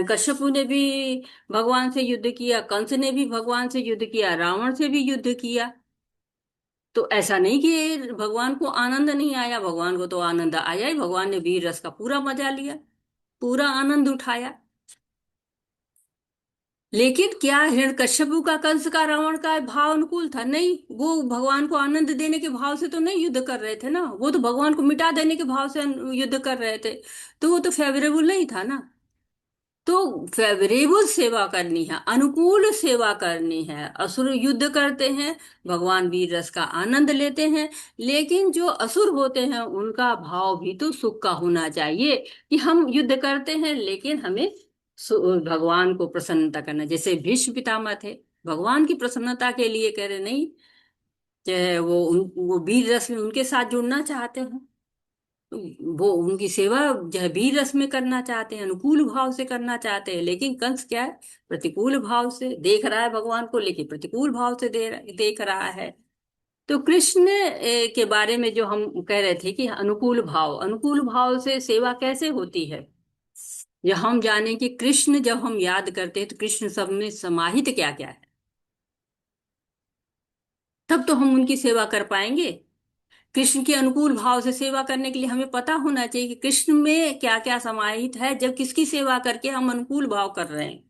कश्यप ने भी भगवान से युद्ध किया, कंस ने भी भगवान से युद्ध किया, रावण से भी युद्ध किया। तो ऐसा नहीं कि भगवान को आनंद नहीं आया, भगवान को तो आनंद आया ही। भगवान ने वीर रस का पूरा मजा लिया, पूरा आनंद उठाया। लेकिन क्या हिरण्यकश्यपु का, कंस का, रावण का भाव अनुकूल था? नहीं, वो भगवान को आनंद देने के भाव से तो नहीं युद्ध कर रहे थे ना, वो तो भगवान को मिटा देने के भाव से युद्ध कर रहे थे। तो वो तो फेवरेबल नहीं था ना। तो फेवरेबल सेवा करनी है, अनुकूल सेवा करनी है। असुर युद्ध करते हैं, भगवान वीर रस का आनंद लेते हैं, लेकिन जो असुर होते हैं उनका भाव भी तो सुख का होना चाहिए कि हम युद्ध करते हैं लेकिन हमें भगवान को प्रसन्नता करना। जैसे भीष्म पितामह थे, भगवान की प्रसन्नता के लिए कह रहे नहीं, चाहे वो वीर रस में उनके साथ जुड़ना चाहते हैं, वो उनकी सेवा जो है वीर रस में करना चाहते हैं, अनुकूल भाव से करना चाहते हैं। लेकिन कंस क्या है, प्रतिकूल भाव से देख रहा है भगवान को, लेकिन प्रतिकूल भाव से देख रहा है। तो कृष्ण के बारे में जो हम कह रहे थे कि अनुकूल भाव, अनुकूल भाव से सेवा कैसे होती है, जब हम जाने कि कृष्ण, जब हम याद करते हैं तो कृष्ण सब में समाहित क्या क्या है, तब तो हम उनकी सेवा कर पाएंगे। कृष्ण के अनुकूल भाव से सेवा करने के लिए हमें पता होना चाहिए कि कृष्ण में क्या क्या समाहित है, जब किसकी सेवा करके हम अनुकूल भाव कर रहे हैं।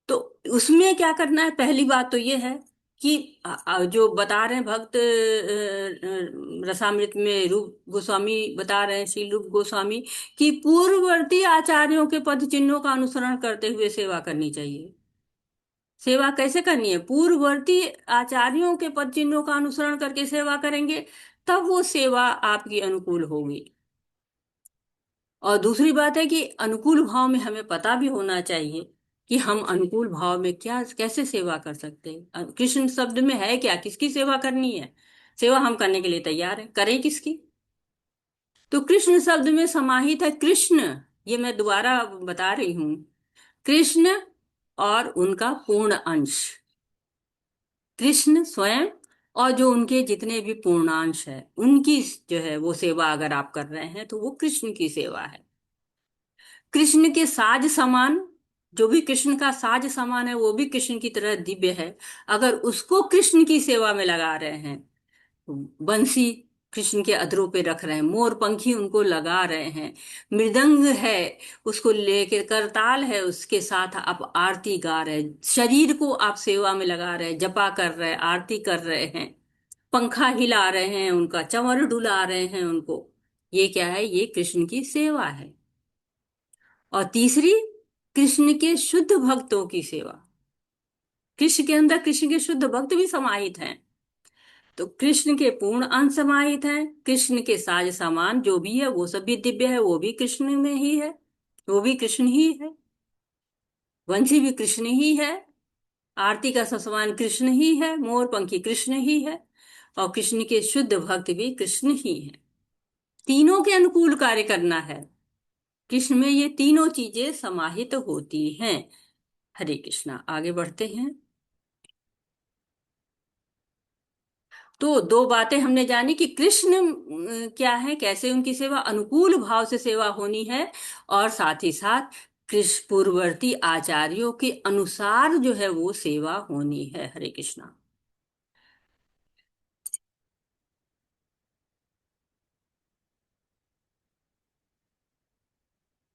तो उसमें क्या करना है, पहली बात तो ये है कि जो बता रहे हैं भक्त रसामृत में रूप गोस्वामी बता रहे हैं, श्री रूप गोस्वामी, कि पूर्ववर्ती आचार्यों के पद चिन्हों का अनुसरण करते हुए सेवा करनी चाहिए। सेवा कैसे करनी है? पूर्ववर्ती आचार्यों के पद चिन्हों का अनुसरण करके सेवा करेंगे, तब वो सेवा आपकी अनुकूल होगी। और दूसरी बात है कि अनुकूल भाव में हमें पता भी होना चाहिए कि हम अनुकूल भाव में क्या, कैसे सेवा कर सकते हैं। कृष्ण शब्द में है क्या, किसकी सेवा करनी है? सेवा हम करने के लिए तैयार है, करें किसकी? तो कृष्ण शब्द में समाहित है कृष्ण, ये मैं दोबारा बता रही हूं, कृष्ण और उनका पूर्ण अंश, कृष्ण स्वयं और जो उनके जितने भी पूर्णांश है, उनकी जो है वो सेवा अगर आप कर रहे हैं तो वो कृष्ण की सेवा है। कृष्ण के साज समान, जो भी कृष्ण का साज समान है वो भी कृष्ण की तरह दिव्य है। अगर उसको कृष्ण की सेवा में लगा रहे हैं बंसी कृष्ण के अधरों पे रख रहे हैं, मोर पंखी उनको लगा रहे हैं, मृदंग है उसको लेके, करताल है उसके साथ आप आरती गा रहे हैं, शरीर को आप सेवा में लगा रहे हैं, जपा कर रहे हैं, आरती कर रहे हैं, पंखा हिला रहे हैं, उनका चंवर डुला रहे हैं उनको। ये क्या है? ये कृष्ण की सेवा है। और तीसरी, कृष्ण के शुद्ध भक्तों की सेवा। कृष्ण के अंदर कृष्ण के शुद्ध भक्त भी समाहित हैं, तो कृष्ण के पूर्ण अंश समाहित हैं। कृष्ण के साज सामान जो भी है वो सब भी दिव्य है, वो भी कृष्ण में ही है, वो भी कृष्ण ही है। वंशी भी कृष्ण ही है, आरती का सब सामान कृष्ण ही है, मोर पंखी कृष्ण ही है, और कृष्ण के शुद्ध भक्त भी कृष्ण ही है। तीनों के अनुकूल कार्य करना है, कृष्ण में ये तीनों चीजें समाहित होती हैं। हरे कृष्णा। आगे बढ़ते हैं। तो दो बातें हमने जानी कि कृष्ण क्या है, कैसे उनकी सेवा, अनुकूल भाव से सेवा होनी है, और साथ ही साथ कृष्ण पूर्ववर्ती आचार्यों के अनुसार जो है वो सेवा होनी है। हरे कृष्णा।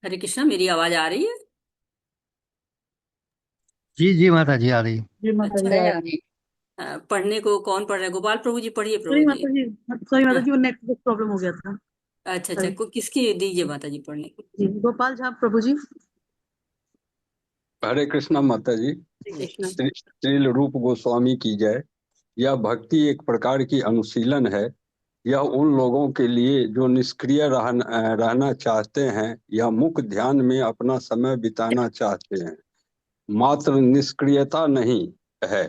हरे कृष्णा, मेरी आवाज आ रही है? जी जी माता जी, आ रही। जी माता जी। अच्छा, आगे पढ़ने को कौन पढ़ रहा है? गोपाल प्रभु जी पढ़िए, सॉरी प्रभु जी। माता जी, सॉरी माता हाँ, जी, वो नेटवर्क प्रॉब्लम हो गया था। अच्छा अच्छा, सॉरी किसकी दीजिए माता जी पढ़ने को? जी, गोपाल झा प्रभु जी। हरे कृष्णा माता जी। हरे कृष्णा। श्रील रूप गोस्वामी की जय। यह भक्ति एक प्रकार की अनुशीलन है। यह उन लोगों के लिए जो निष्क्रिय रहना चाहते हैं या मुख ध्यान में अपना समय बिताना चाहते हैं। मात्र निष्क्रियता नहीं है।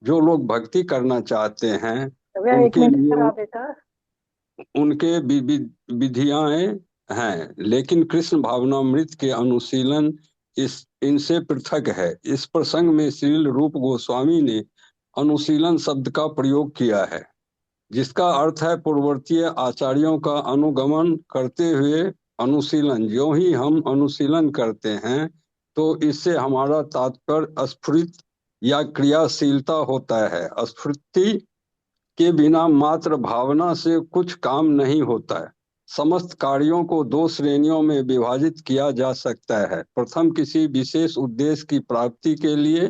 जो लोग भक्ति करना चाहते हैं उनके लिए उनके विधियां हैं, लेकिन कृष्ण भावनामृत के अनुशीलन इनसे पृथक है। इस प्रसंग में श्रील रूप गोस्वामी ने अनुशीलन शब्द का प्रयोग किया है, जिसका अर्थ है पूर्ववर्तीय आचार्यों का अनुगमन करते हुए अनुशीलन। जो ही हम अनुशीलन करते हैं तो इससे हमारा तात्पर्य स्फुरित या क्रियाशीलता होता है। स्फूर्ति के बिना मात्र भावना से कुछ काम नहीं होता है। समस्त कार्यों को दो श्रेणियों में विभाजित किया जा सकता है। प्रथम किसी विशेष उद्देश्य की प्राप्ति के लिए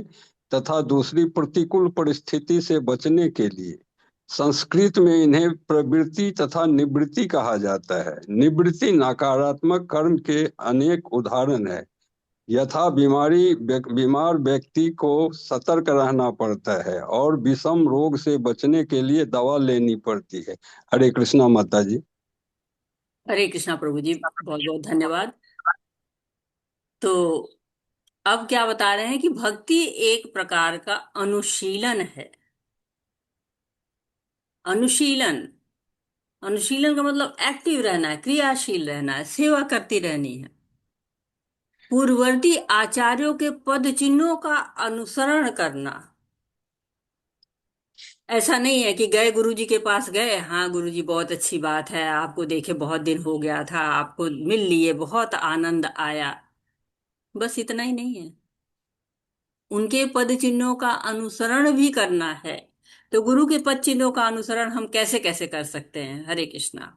तथा दूसरी प्रतिकूल परिस्थिति से बचने के लिए। संस्कृत में इन्हें प्रवृत्ति तथा निवृत्ति कहा जाता है। निवृत्ति नकारात्मक कर्म के अनेक उदाहरण है। यथा बीमार व्यक्ति को सतर्क रहना पड़ता है और विषम रोग से बचने के लिए दवा लेनी पड़ती है। हरे कृष्णा माता जी। हरे कृष्णा प्रभु जी, बहुत बहुत धन्यवाद। तो अब क्या बता रहे हैं कि भक्ति एक प्रकार का अनुशीलन है। अनुशीलन, अनुशीलन का मतलब एक्टिव रहना है, क्रियाशील रहना है, सेवा करती रहनी है। पूर्ववर्ती आचार्यों के पद चिन्हों का अनुसरण करना। ऐसा नहीं है कि गए गुरुजी के पास गए, हाँ गुरुजी बहुत अच्छी बात है, आपको देखे बहुत दिन हो गया था, आपको मिल लिए, बहुत आनंद आया, बस इतना ही नहीं है, उनके पद चिन्हों का अनुसरण भी करना है। तो गुरु के पद चिन्हों का अनुसरण हम कैसे कैसे कर सकते हैं? हरे कृष्णा।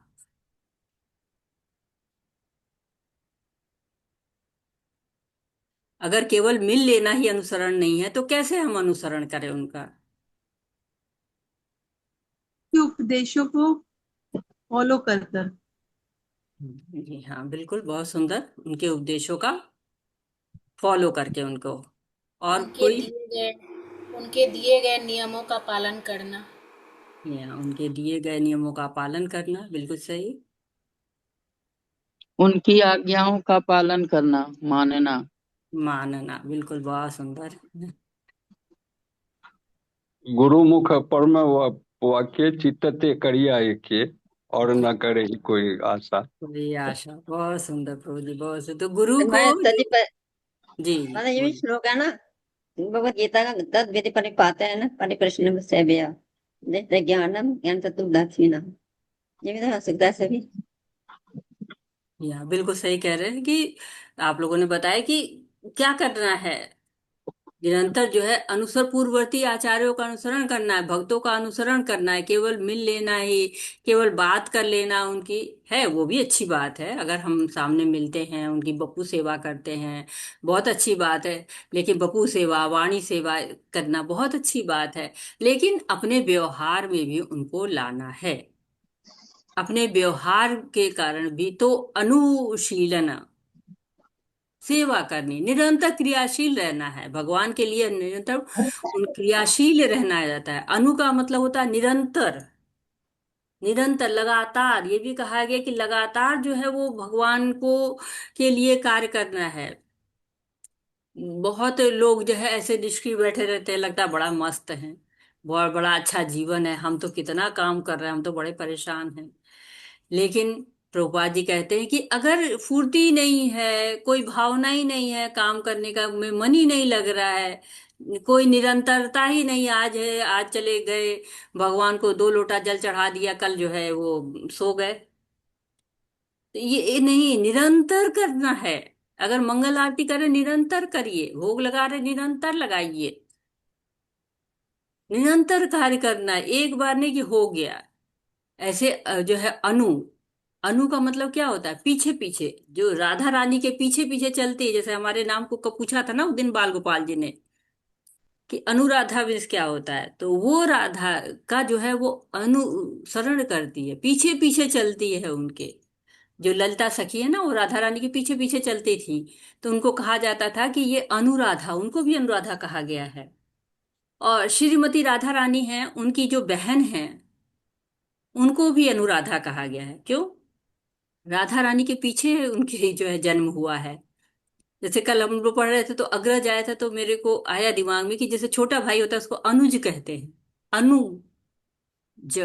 अगर केवल मिल लेना ही अनुसरण नहीं है तो कैसे हम अनुसरण करें उनका? के उपदेशों को फॉलो कर कर। जी हाँ, बिल्कुल, बहुत सुंदर, उनके उपदेशों का फॉलो करके उनको। और उनके कोई? दिए गए उनके दिए गए नियमों का पालन करना। या उनके दिए गए नियमों का पालन करना, बिल्कुल सही। उनकी आज्ञाओं का पालन करना, मानना। मानना, बिल्कुल, बहुत सुंदर। गुरुमुख परम वाक्य चित्तते करिया एके, और न करे ही कोई आशा। बड़ी आशा, बहुत सुंदर प्रभु जी, बहुत सुंदर। तो गुरु को माता जी जी माता जी भी बोलिए। श्लोक है ना, भगवत गीता का तद विधि परिपात है ना, परिप्रश्न सेवया जैसे ज्ञानम ज्ञान तत्व ये भी तो हो सकता है सभी। या बिल्कुल सही कह रहे हैं कि आप लोगों ने बताया कि क्या करना है। निरंतर जो है अनुसर पूर्ववर्ती आचार्यों का अनुसरण करना है, भक्तों का अनुसरण करना है, केवल मिल लेना ही, केवल बात कर लेना उनकी है, वो भी अच्छी बात है। अगर हम सामने मिलते हैं, उनकी बपू सेवा करते हैं, बहुत अच्छी बात है। लेकिन बपू सेवा, वाणी सेवा करना बहुत अच्छी बात है, लेकिन अपने व्यवहार में भी उनको लाना है। अपने व्यवहार के कारण भी तो अनुशीलन, सेवा करनी, निरंतर क्रियाशील रहना है भगवान के लिए, निरंतर उन क्रियाशील रहना जाता है। अनु का मतलब होता है निरंतर, निरंतर लगातार। ये भी कहा गया कि लगातार जो है वो भगवान को के लिए कार्य करना है। बहुत लोग जो है ऐसे निष्क्रिय बैठे रहते हैं, लगता है बड़ा मस्त है, बहुत बड़ा अच्छा जीवन है, हम तो कितना काम कर रहे हैं, हम तो बड़े परेशान हैं। लेकिन प्रभुपाद जी कहते हैं कि अगर फुर्ती नहीं है, कोई भावना ही नहीं है काम करने का, में मन ही नहीं लग रहा है, कोई निरंतरता ही नहीं, आज है आज चले गए, भगवान को 2 लोटा जल चढ़ा दिया, कल जो है वो सो गए, तो ये नहीं, निरंतर करना है। अगर मंगल आरती करें निरंतर करिए, भोग लगा रहे निरंतर लगाइए, निरंतर कार्य करना है, एक बार नहीं कि हो गया। ऐसे जो है अनु, अनु का मतलब क्या होता है, पीछे पीछे, जो राधा रानी के पीछे पीछे चलती है। जैसे हमारे नाम को पूछा था ना उस दिन बाल गोपाल जी ने कि अनुराधा मीन्स क्या होता है, तो वो राधा का जो है वो अनुसरण करती है, पीछे पीछे चलती है उनके। जो ललिता सखी है ना, वो राधा रानी के पीछे पीछे चलती थी, तो उनको कहा जाता था कि ये अनुराधा, उनको भी अनुराधा कहा गया है। और श्रीमती राधा रानी हैं, उनकी जो बहन है, उनको भी अनुराधा कहा गया है। क्यों? राधा रानी के पीछे उनके जो है जन्म हुआ है। जैसे कल हम लोग पढ़ रहे थे तो अग्रज आया था, तो मेरे को आया दिमाग में कि जैसे छोटा भाई होता है उसको अनुज कहते हैं, अनुज,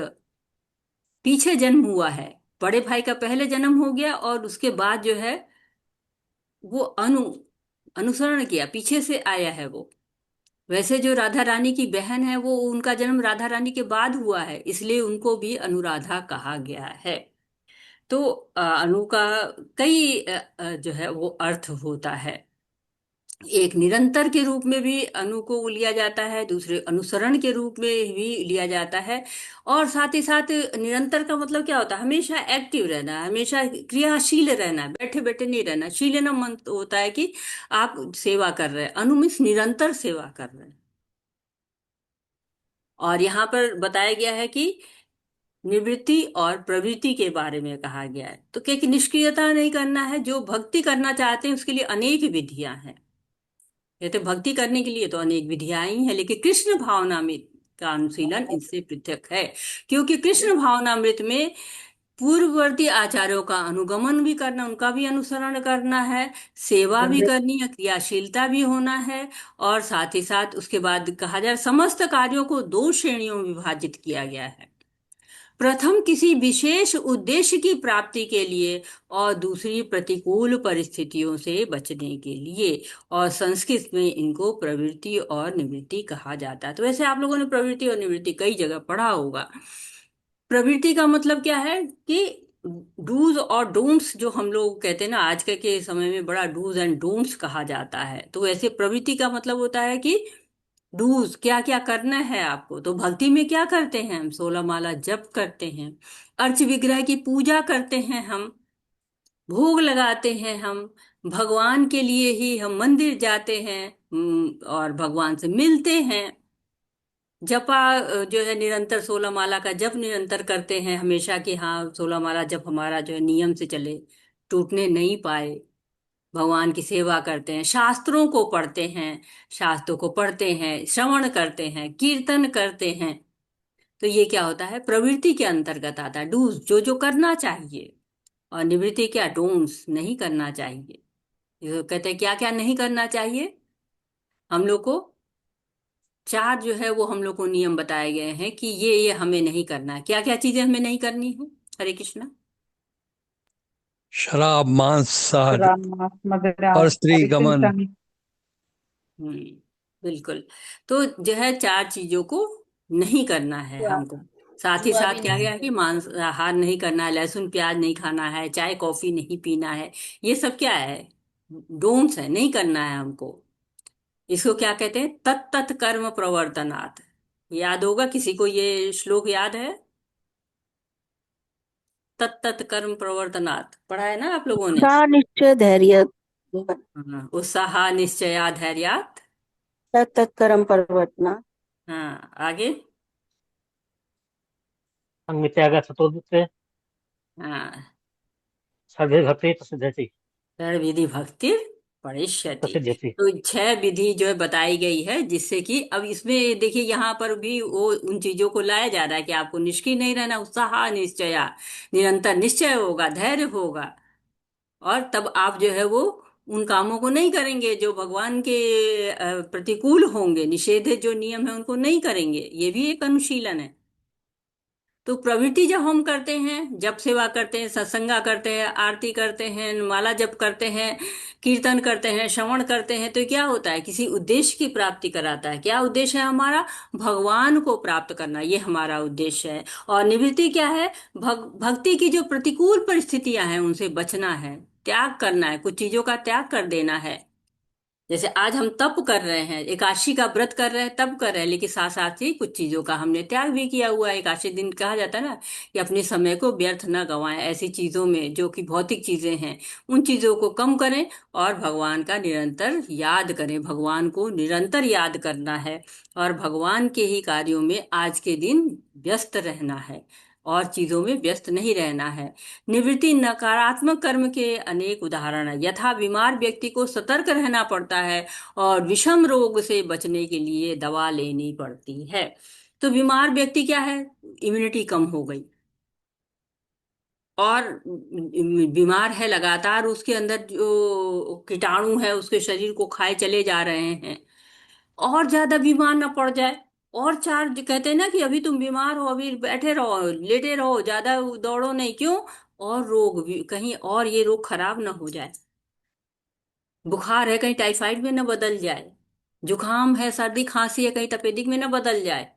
पीछे जन्म हुआ है, बड़े भाई का पहले जन्म हो गया और उसके बाद जो है वो अनुसरण किया, पीछे से आया है वो। वैसे जो राधा रानी की बहन है, वो उनका जन्म राधा रानी के बाद हुआ है, इसलिए उनको भी अनुराधा कहा गया है। तो अनु का कई जो है वो अर्थ होता है। एक निरंतर के रूप में भी अनु को लिया जाता है, दूसरे अनुसरण के रूप में भी लिया जाता है। और साथ ही साथ निरंतर का मतलब क्या होता है, हमेशा एक्टिव रहना, हमेशा क्रियाशील रहना, बैठे बैठे नहीं रहना। शीलना मन तो होता है कि आप सेवा कर रहे हैं, अनु मीन्स निरंतर सेवा कर रहे हैं। और यहाँ पर बताया गया है कि निवृत्ति और प्रवृत्ति के बारे में कहा गया है, तो क्या कि निष्क्रियता नहीं करना है। जो भक्ति करना चाहते हैं उसके लिए अनेक विधियां हैं, ये तो भक्ति करने के लिए तो अनेक विधियां ही हैं, लेकिन कृष्ण भावनामृत का अनुशीलन इनसे पृथक है। क्योंकि कृष्ण भावनामृत में पूर्ववर्ती आचार्यों का अनुगमन भी करना, उनका भी अनुसरण करना है, सेवा भी करनी है, क्रियाशीलता भी होना है। और साथ ही साथ उसके बाद कहा जाए समस्त कार्यों को 2 श्रेणियों में विभाजित किया गया है। प्रथम किसी विशेष उद्देश्य की प्राप्ति के लिए, और दूसरी प्रतिकूल परिस्थितियों से बचने के लिए। और संस्कृत में इनको प्रवृत्ति और निवृत्ति कहा जाता है। तो वैसे आप लोगों ने प्रवृत्ति और निवृत्ति कई जगह पढ़ा होगा। प्रवृत्ति का मतलब क्या है कि डूज और डोंट्स, जो हम लोग कहते हैं ना, आजकल के समय में बड़ा डूज एंड डोंट्स कहा जाता है। तो वैसे प्रवृत्ति का मतलब होता है कि डूज, क्या क्या करना है आपको। तो भक्ति में क्या करते हैं हम, 16 माला जप करते हैं, अर्च विग्रह की पूजा करते हैं हम, भोग लगाते हैं हम, भगवान के लिए ही हम मंदिर जाते हैं, और भगवान से मिलते हैं। जपा जो है निरंतर 16 माला का जप निरंतर करते हैं हमेशा, कि हाँ 16 माला जप हमारा जो है नियम से चले, टूटने नहीं पाए। भगवान की सेवा करते हैं, शास्त्रों को पढ़ते हैं, शास्त्रों को पढ़ते हैं, श्रवण करते हैं, कीर्तन करते हैं। तो ये क्या होता है, प्रवृत्ति के अंतर्गत आता है, डूज जो जो करना चाहिए। और निवृत्ति क्या, डोंट्स, नहीं करना चाहिए। ये कहते हैं क्या क्या नहीं करना चाहिए हम लोग को। 4 जो है वो हम लोग को नियम बताए गए हैं कि ये हमें नहीं करना है। क्या क्या चीजें हमें नहीं करनी है? हरे कृष्णा। शराब, मांसाहार शराब, मांस, मदिरा, और स्त्री गमन। परिचिंतन। बिल्कुल। तो जो है 4 चीजों को नहीं करना है हमको। साथ ही जुआ साथ भी क्या नहीं। गया है कि मांसाहार नहीं करना है, लहसुन प्याज नहीं खाना है, चाय कॉफी नहीं पीना है। ये सब क्या है, डोंट्स है, नहीं करना है हमको। इसको क्या कहते हैं? तत्त कर्म प्रवर्तनात्। याद होगा किसी को ये श्लोक याद है? तत्त कर्म प्रवर्तनात् पढ़ा है ना आप लोगों ने? सा निश्चय धैर्य हाँ, उत्साह निश्चया धैर्यात्। तत्कर्म परिवर्तना। हाँ, आगे। संगीत्याग चतुर्थ हाँ, सर्वे भक्ति प्रसिद्धति षड विधि भक्ति परिष्यति। प्रसिद्धति। तो 6 विधि जो है बताई गई है, जिससे कि अब इसमें देखिए यहाँ पर भी वो उन चीजों को लाया जा रहा है कि आपको निष्क्रिय नहीं रहना, उत्साह निश्चया, निरंतर निश्चय होगा, धैर्य होगा, और तब आप जो है वो उन कामों को नहीं करेंगे जो भगवान के प्रतिकूल होंगे, निषेधित जो नियम है उनको नहीं करेंगे। ये भी एक अनुशीलन है। तो प्रवृत्ति जब हम करते हैं, जब सेवा करते हैं, सत्संगा करते हैं, आरती करते हैं, माला जप करते हैं, कीर्तन करते हैं, श्रवण करते हैं, तो क्या होता है? किसी उद्देश्य की प्राप्ति कराता है। क्या उद्देश्य है हमारा? भगवान को प्राप्त करना, ये हमारा उद्देश्य है। और निवृत्ति क्या है? भक्ति की जो प्रतिकूल परिस्थितियां हैं उनसे बचना है, त्याग करना है, कुछ चीजों का त्याग कर देना है। जैसे आज हम तप कर रहे हैं, एकादशी का व्रत कर रहे हैं, तप कर रहे हैं, लेकिन साथ साथ ही कुछ चीजों का हमने त्याग भी किया हुआ है। एकादशी दिन कहा जाता है ना कि अपने समय को व्यर्थ न गंवाएं ऐसी चीजों में जो कि भौतिक चीजें हैं, उन चीजों को कम करें और भगवान का निरंतर याद करें। भगवान को निरंतर याद करना है और भगवान के ही कार्यों में आज के दिन व्यस्त रहना है और चीजों में व्यस्त नहीं रहना है। निवृत्ति नकारात्मक कर्म के अनेक उदाहरण है। यथा बीमार व्यक्ति को सतर्क रहना पड़ता है और विषम रोग से बचने के लिए दवा लेनी पड़ती है। तो बीमार व्यक्ति क्या है? इम्यूनिटी कम हो गई और बीमार है लगातार, उसके अंदर जो कीटाणु है उसके शरीर को खाए चले जा रहे हैं, और ज्यादा बीमार ना पड़ जाए। और चार जो कहते हैं ना कि अभी तुम बीमार हो, अभी बैठे रहो, लेटे रहो, ज्यादा दौड़ो नहीं। क्यों? और रोग भी कहीं और ये रोग खराब ना हो जाए। बुखार है कहीं टाइफाइड में ना बदल जाए, जुकाम है, सर्दी खांसी है कहीं तपेदिक में ना बदल जाए।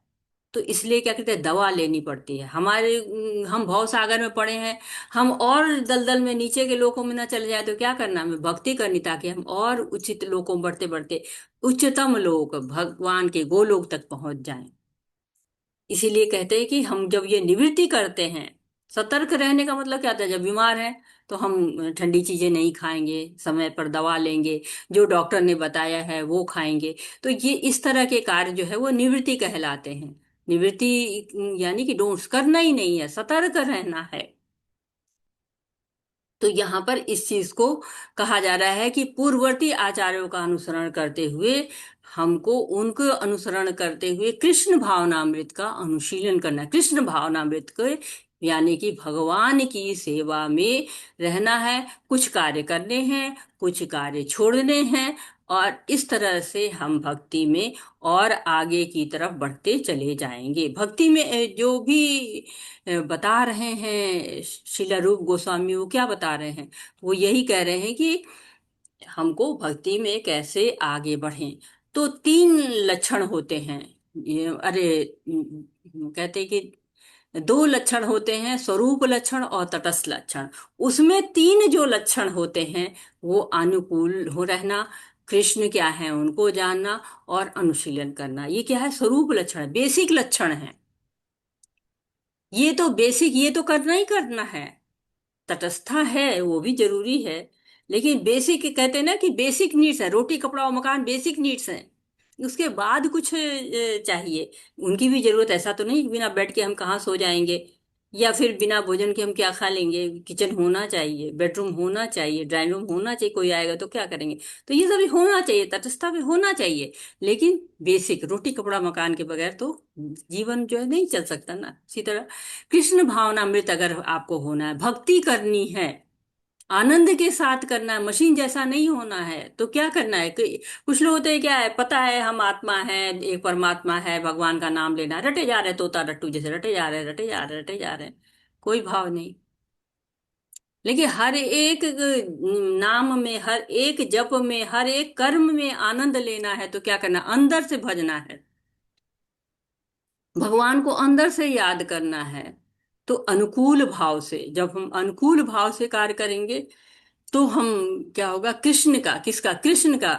तो इसलिए क्या कहते हैं, दवा लेनी पड़ती है। हम भव सागर में पड़े हैं, हम और दलदल में नीचे के लोकों में ना चले जाए तो क्या करना? हमें भक्ति करनी, ताकि हम और उचित लोकों बढ़ते बढ़ते उच्चतम लोक भगवान के गोलोक तक पहुंच जाएं। इसीलिए कहते हैं कि हम जब ये निवृत्ति करते हैं, सतर्क रहने का मतलब क्या होता है? जब बीमार है तो हम ठंडी चीजें नहीं खाएंगे, समय पर दवा लेंगे, जो डॉक्टर ने बताया है वो खाएंगे। तो ये इस तरह के कार्य जो है वो निवृत्ति कहलाते हैं। निवृत्ति यानी कि डोंट्स करना ही नहीं है, सतर्क रहना है। तो यहाँ पर इस चीज को कहा जा रहा है कि पूर्ववर्ती आचार्यों का अनुसरण करते हुए हमको उनको अनुसरण करते हुए कृष्ण भावनामृत का अनुशीलन करना है। कृष्ण भावनामृत को यानी कि भगवान की सेवा में रहना है, कुछ कार्य करने हैं, कुछ कार्य छोड़ने हैं, और इस तरह से हम भक्ति में और आगे की तरफ बढ़ते चले जाएंगे। भक्ति में जो भी बता रहे हैं श्रील रूप गोस्वामी, वो क्या बता रहे हैं? वो यही कह रहे हैं कि हमको भक्ति में कैसे आगे बढ़ें। तो 3 लक्षण होते हैं। कहते हैं कि 2 लक्षण होते हैं, स्वरूप लक्षण और तटस्थ लक्षण। उसमें 3 जो लक्षण होते हैं वो अनुकूल हो रहना, कृष्ण क्या है उनको जानना और अनुशीलन करना। ये क्या है? स्वरूप लक्षण, बेसिक लक्षण है। ये तो बेसिक, ये तो करना ही करना है। तटस्था है वो भी जरूरी है, लेकिन बेसिक कहते हैं ना कि बेसिक नीड्स है, रोटी कपड़ा और मकान बेसिक नीड्स हैं। उसके बाद कुछ चाहिए, उनकी भी जरूरत। ऐसा तो नहीं कि बिना बेड के हम कहाँ सो जाएंगे, या फिर बिना भोजन के हम क्या खा लेंगे। किचन होना चाहिए, बेडरूम होना चाहिए, ड्राइंग रूम होना चाहिए, कोई आएगा तो क्या करेंगे। तो ये सभी होना चाहिए, तटस्थता भी होना चाहिए। लेकिन बेसिक रोटी कपड़ा मकान के बगैर तो जीवन जो है नहीं चल सकता ना। इसी तरह कृष्ण भावनामृत अगर आपको होना है, भक्ति करनी है, आनंद के साथ करना है, मशीन जैसा नहीं होना है, तो क्या करना है? कुछ लोग होते हैं, क्या है, पता है हम आत्मा है, एक परमात्मा है, भगवान का नाम लेना, रटे जा रहे तोता रट्टू जैसे, रटे जा रहे, रटे जा रहे, रटे जा रहे, कोई भाव नहीं। लेकिन हर एक नाम में, हर एक जप में, हर एक कर्म में आनंद लेना है तो क्या करना? अंदर से भजना है, भगवान को अंदर से याद करना है। तो अनुकूल भाव से, जब हम अनुकूल भाव से कार्य करेंगे तो हम क्या होगा? कृष्ण का, किसका? कृष्ण का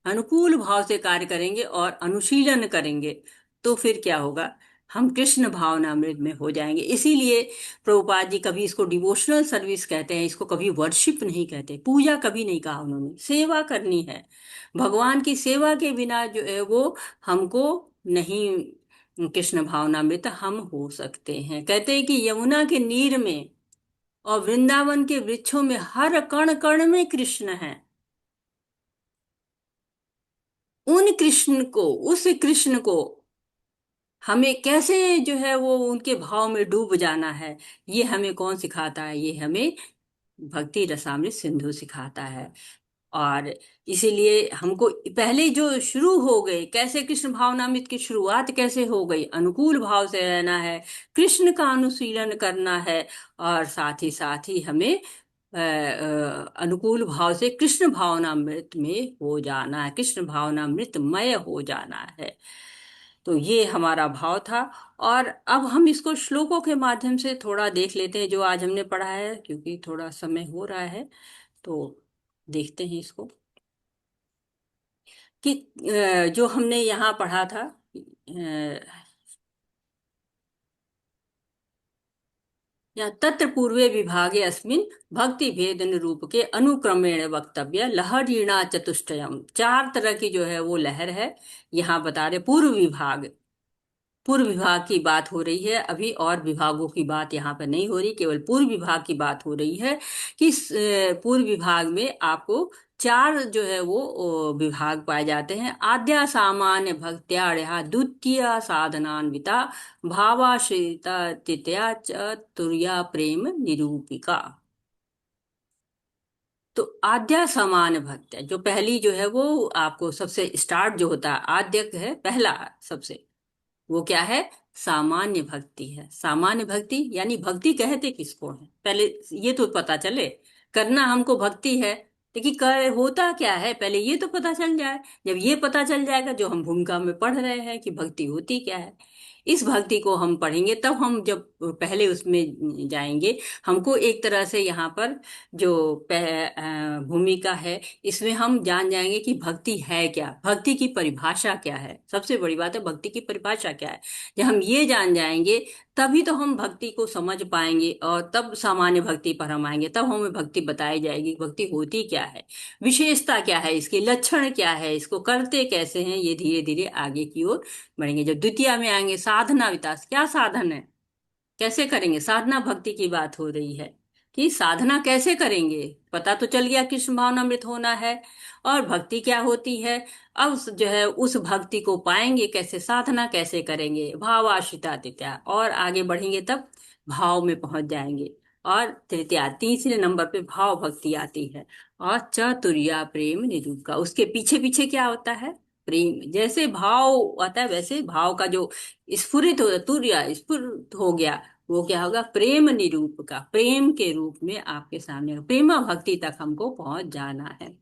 अनुकूल भाव से कार्य करेंगे और अनुशीलन करेंगे, तो फिर क्या होगा, हम कृष्ण भावनामृत में हो जाएंगे। इसीलिए प्रभुपाद जी कभी इसको डिवोशनल सर्विस कहते हैं, इसको कभी वर्शिप नहीं कहते, पूजा कभी नहीं कहा उन्होंने, सेवा करनी है। भगवान की सेवा के बिना जो है वो हमको नहीं कृष्ण भावनामृत हम हो सकते हैं। कहते हैं कि यमुना के नीर में और वृंदावन के वृक्षों में हर कण कण में कृष्ण है। उन कृष्ण को, उस कृष्ण को हमें कैसे जो है वो उनके भाव में डूब जाना है, ये हमें कौन सिखाता है, ये हमें भक्ति रसामृत सिंधु सिखाता है। और इसीलिए हमको पहले जो शुरू हो गए, कैसे कृष्ण भावनामृत की शुरुआत कैसे हो गई, अनुकूल भाव से रहना है, कृष्ण का अनुशीलन करना है, और साथ ही हमें अनुकूल भाव से कृष्ण भावनामृत में हो जाना है, कृष्ण भावनामृतमय हो जाना है। तो ये हमारा भाव था। और अब हम इसको श्लोकों के माध्यम से थोड़ा देख लेते हैं जो आज हमने पढ़ा है, क्योंकि थोड़ा समय हो रहा है, तो देखते हैं इसको कि जो हमने यहाँ पढ़ा था, या तत्र पूर्वे विभागे अस्मिन भक्ति भेद निरूप के अनुक्रमेण वक्तव्य लहरीणा चतुष्टयम। 4 तरह की जो है वो लहर है, यहाँ बता रहे पूर्व विभाग की बात हो रही है अभी, और विभागों की बात यहाँ पर नहीं हो रही, केवल पूर्व विभाग की बात हो रही है कि पूर्व विभाग में आपको 4 जो है वो विभाग पाए जाते हैं। आद्या सामान्य भक्त्या द्वितीय साधनान्विता भावाश्रिता तृतीया चतुर्या प्रेम निरूपिका। तो आद्या सामान्य भक्त्या जो पहली जो है वो आपको सबसे स्टार्ट जो होता है, आद्य है पहला सबसे, वो क्या है, सामान्य भक्ति है। सामान्य भक्ति यानी भक्ति कहते किसको है, पहले ये तो पता चले। करना हमको भक्ति है, लेकिन कर होता क्या है पहले ये तो पता चल जाए। जब ये पता चल जाएगा, जो हम भूमिका में पढ़ रहे हैं कि भक्ति होती क्या है, इस भक्ति को हम पढ़ेंगे, तब हम जब पहले उसमें जाएंगे, हमको एक तरह से यहाँ पर जो भूमिका है इसमें हम जान जाएंगे कि भक्ति है क्या, भक्ति की परिभाषा क्या है। सबसे बड़ी बात है भक्ति की परिभाषा क्या है। जब हम ये जान जाएंगे तभी तो हम भक्ति को समझ पाएंगे, और तब सामान्य भक्ति पर हम आएंगे, तब हमें भक्ति बताई जाएगी भक्ति होती क्या है, विशेषता क्या है, इसके लक्षण क्या है, इसको करते कैसे हैं, ये धीरे धीरे आगे की ओर बढ़ेंगे। जब द्वितीय में आएंगे साधना विकास, क्या साधन है, कैसे करेंगे, साधना भक्ति की बात हो रही है कि साधना कैसे करेंगे। पता तो चल गया कृष्ण भावनामृत होना है और भक्ति क्या होती है। अब जो है उस भक्ति को पाएंगे कैसे, साधना कैसे करेंगे, भावाश्रिता तृतीया, और आगे बढ़ेंगे तब भाव में पहुंच जाएंगे। और तृतीया तीसरे नंबर पे भाव भक्ति आती है। और चतुर्या प्रेम निरूपका, उसके पीछे पीछे क्या होता है, प्रेम। जैसे भाव आता है वैसे भाव का जो स्फुरित हो, तुर्या स्फुरित हो गया, वो क्या होगा, प्रेम निरूप का, प्रेम के रूप में आपके सामने प्रेमा भक्ति तक हमको पहुंच जाना है।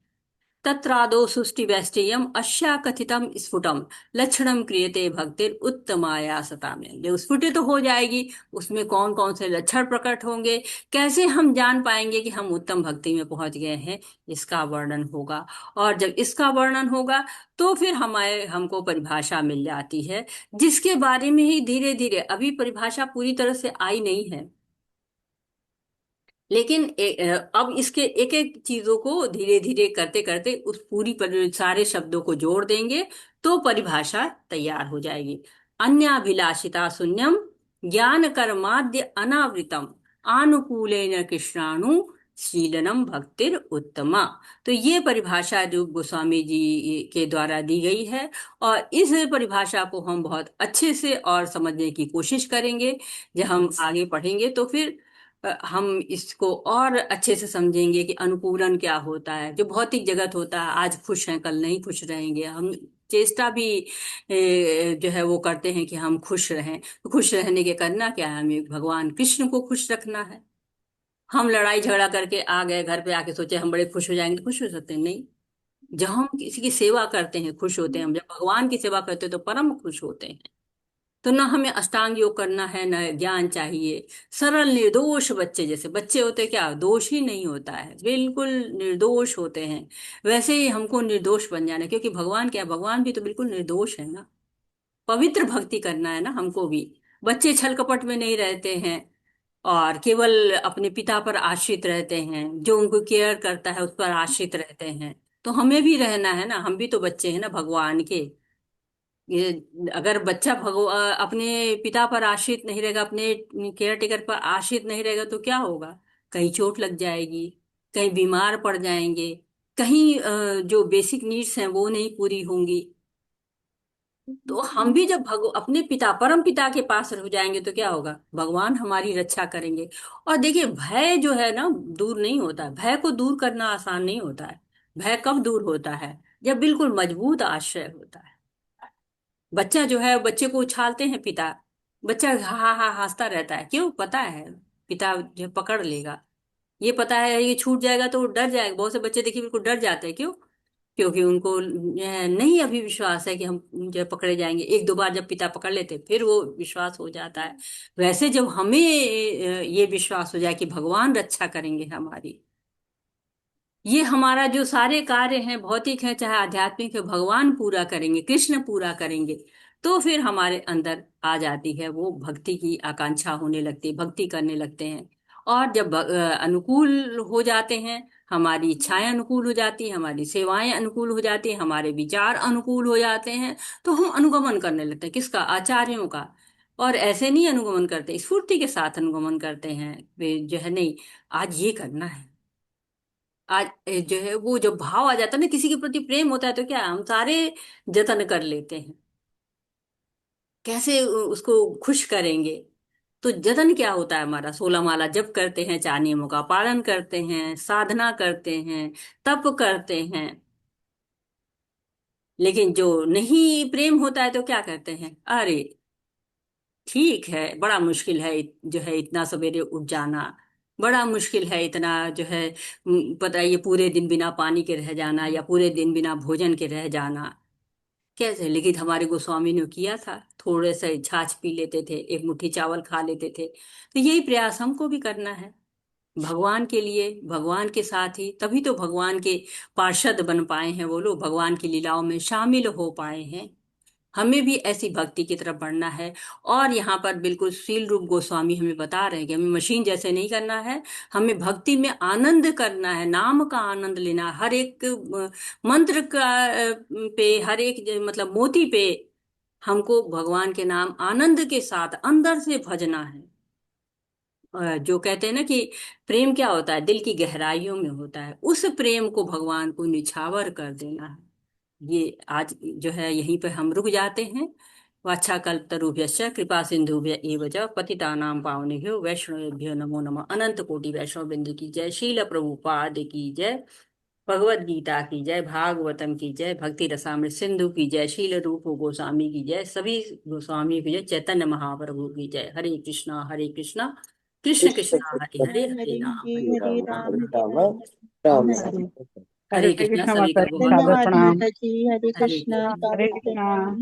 तत्रादौ सुष्टि वैष्टेयम अश्या कथितम स्फुटम लक्षणम क्रियते भक्तिर उत्तमाया सता में। जो स्फुटित तो हो जाएगी, उसमें कौन कौन से लक्षण प्रकट होंगे, कैसे हम जान पाएंगे कि हम उत्तम भक्ति में पहुंच गए हैं, इसका वर्णन होगा। और जब इसका वर्णन होगा तो फिर हमको परिभाषा मिल जाती है, जिसके बारे में ही धीरे धीरे, अभी परिभाषा पूरी तरह से आई नहीं है, लेकिन अब इसके एक एक चीजों को धीरे धीरे करते करते उस पूरी सारे शब्दों को जोड़ देंगे तो परिभाषा तैयार हो जाएगी। अन्याभिलाषिता शून्यम ज्ञान कर्माद्य अनावृतम आनुकूलेन कृष्णाणु शीलनम भक्तिर उत्तमा। तो ये परिभाषा रूप गोस्वामी जी के द्वारा दी गई है, और इस परिभाषा को हम बहुत अच्छे से और समझने की कोशिश करेंगे। जब हम आगे पढ़ेंगे तो फिर हम इसको और अच्छे से समझेंगे कि अनुकूलन क्या होता है। जो भौतिक जगत होता है, आज खुश हैं कल नहीं खुश रहेंगे, हम चेष्टा भी जो है वो करते हैं कि हम खुश रहें। तो खुश रहने के करना क्या है, हमें भगवान कृष्ण को खुश रखना है। हम लड़ाई झगड़ा करके आ गए घर पे, आके सोचे हम बड़े खुश हो जाएंगे, तो खुश हो सकते हैं नहीं। जब हम किसी की सेवा करते हैं खुश होते हैं, हम जब भगवान की सेवा करते हैं तो परम खुश होते हैं। तो ना हमें अष्टांग योग करना है, ना ज्ञान चाहिए। सरल निर्दोष बच्चे, जैसे बच्चे होते क्या दोष ही नहीं होता है, बिल्कुल निर्दोष होते हैं, वैसे ही हमको निर्दोष बन जाना है। क्योंकि भगवान क्या, भगवान भी तो बिल्कुल निर्दोष है ना। पवित्र भक्ति करना है ना हमको भी। बच्चे छल कपट में नहीं रहते हैं और केवल अपने पिता पर आश्रित रहते हैं, जो उनको केयर करता है उस पर आश्रित रहते हैं। तो हमें भी रहना है ना, हम भी तो बच्चे हैं ना भगवान के। ये अगर बच्चा अपने पिता पर आश्रित नहीं रहेगा, अपने केयर टेकर पर आश्रित नहीं रहेगा तो क्या होगा, कहीं चोट लग जाएगी, कहीं बीमार पड़ जाएंगे, कहीं जो बेसिक नीड्स हैं वो नहीं पूरी होंगी। तो हम भी जब अपने पिता परम पिता के पास रह जाएंगे तो क्या होगा, भगवान हमारी रक्षा करेंगे। और देखिए भय जो है ना दूर नहीं होता है, भय को दूर करना आसान नहीं होता है। भय कब दूर होता है, जब बिल्कुल मजबूत आश्रय होता है। बच्चा जो है, बच्चे को उछालते हैं पिता, बच्चा हा हा हंसता रहता है, क्यों, पता है पिता जो पकड़ लेगा। ये पता है ये छूट जाएगा तो वो डर जाएगा। बहुत से बच्चे देखिए बिल्कुल डर जाते हैं, क्यों, क्योंकि उनको नहीं अभी विश्वास है कि हम जो पकड़े जाएंगे। एक दो बार जब पिता पकड़ लेते फिर वो विश्वास हो जाता है। वैसे जब हमें ये विश्वास हो जाए कि भगवान रक्षा करेंगे हमारी, ये हमारा जो सारे कार्य हैं, भौतिक है चाहे आध्यात्मिक है, भगवान पूरा करेंगे, कृष्ण पूरा करेंगे, तो फिर हमारे अंदर आ जाती है वो भक्ति की आकांक्षा होने लगती है, भक्ति करने लगते हैं। और जब अनुकूल हो जाते हैं, हमारी इच्छाएं अनुकूल हो जाती हैं, हमारी सेवाएं अनुकूल हो जाती हैं, हमारे विचार अनुकूल हो जाते हैं, तो हम अनुगमन करने लगते हैं, किसका, आचार्यों का। और ऐसे नहीं अनुगमन करते, स्फूर्ति के साथ अनुगमन करते हैं, वे जो है नहीं आज ये करना है। आज जो है वो जब भाव आ जाता है ना, किसी के प्रति प्रेम होता है तो क्या हम सारे जतन कर लेते हैं, कैसे उसको खुश करेंगे। तो जतन क्या होता है, हमारा 16 माला जप करते हैं, 4 नियमों का पालन करते हैं, साधना करते हैं, तप करते हैं। लेकिन जो नहीं प्रेम होता है तो क्या करते हैं, अरे ठीक है, बड़ा मुश्किल है जो है इतना सवेरे उठ जाना, बड़ा मुश्किल है इतना जो है पता है ये पूरे दिन बिना पानी के रह जाना, या पूरे दिन बिना भोजन के रह जाना, कैसे। लेकिन हमारे गोस्वामी ने किया था, थोड़े से छाछ पी लेते थे, एक मुट्ठी चावल खा लेते थे। तो यही प्रयास हमको भी करना है, भगवान के लिए, भगवान के साथ ही, तभी तो भगवान के पार्षद बन पाए हैं वो लोग, भगवान की लीलाओं में शामिल हो पाए हैं। हमें भी ऐसी भक्ति की तरफ बढ़ना है। और यहाँ पर बिल्कुल शील रूप गोस्वामी हमें बता रहे हैं कि हमें मशीन जैसे नहीं करना है, हमें भक्ति में आनंद करना है, नाम का आनंद लेना है। हर एक मंत्र का पे, हर एक मतलब मोती पे हमको भगवान के नाम आनंद के साथ अंदर से भजना है। जो कहते हैं ना कि प्रेम क्या होता है, दिल की गहराइयों में होता है, उस प्रेम को भगवान को निछावर कर देना है। ये आज जो है यहीं पे हम रुक जाते हैं। वाछाकल्पतरुभ्यश्च कृपा सिंधुभ्य एव च पतितानां पावनेभ्यो वैष्णवेभ्यो नमो नमः। अनंत कोटि वैष्णव बिंदु की जय, शील प्रभुपाद की जय, भगवत गीता की जय, भागवतम की जय, भक्ति रसामृत सिंधु की जय, शील रूप गोस्वामी की जय, सभी गोस्वामी की जय, चैतन्य महाप्रभु की जय। हरे कृष्णा कृष्ण कृष्ण कृष्णा कृष्ण हरे हरे हरे राम हरे हरे हरे राम राम हरे हरे राम राम राम हरे राम हरे। हरे कृष्णा, कृष्ण सभी माता को जी, बहुत सादर धन्यवाद प्रणाम। माता जी, हरे हरे कृष्णा, कृष्णा। हरे सादर कृष्णा। प्रणाम।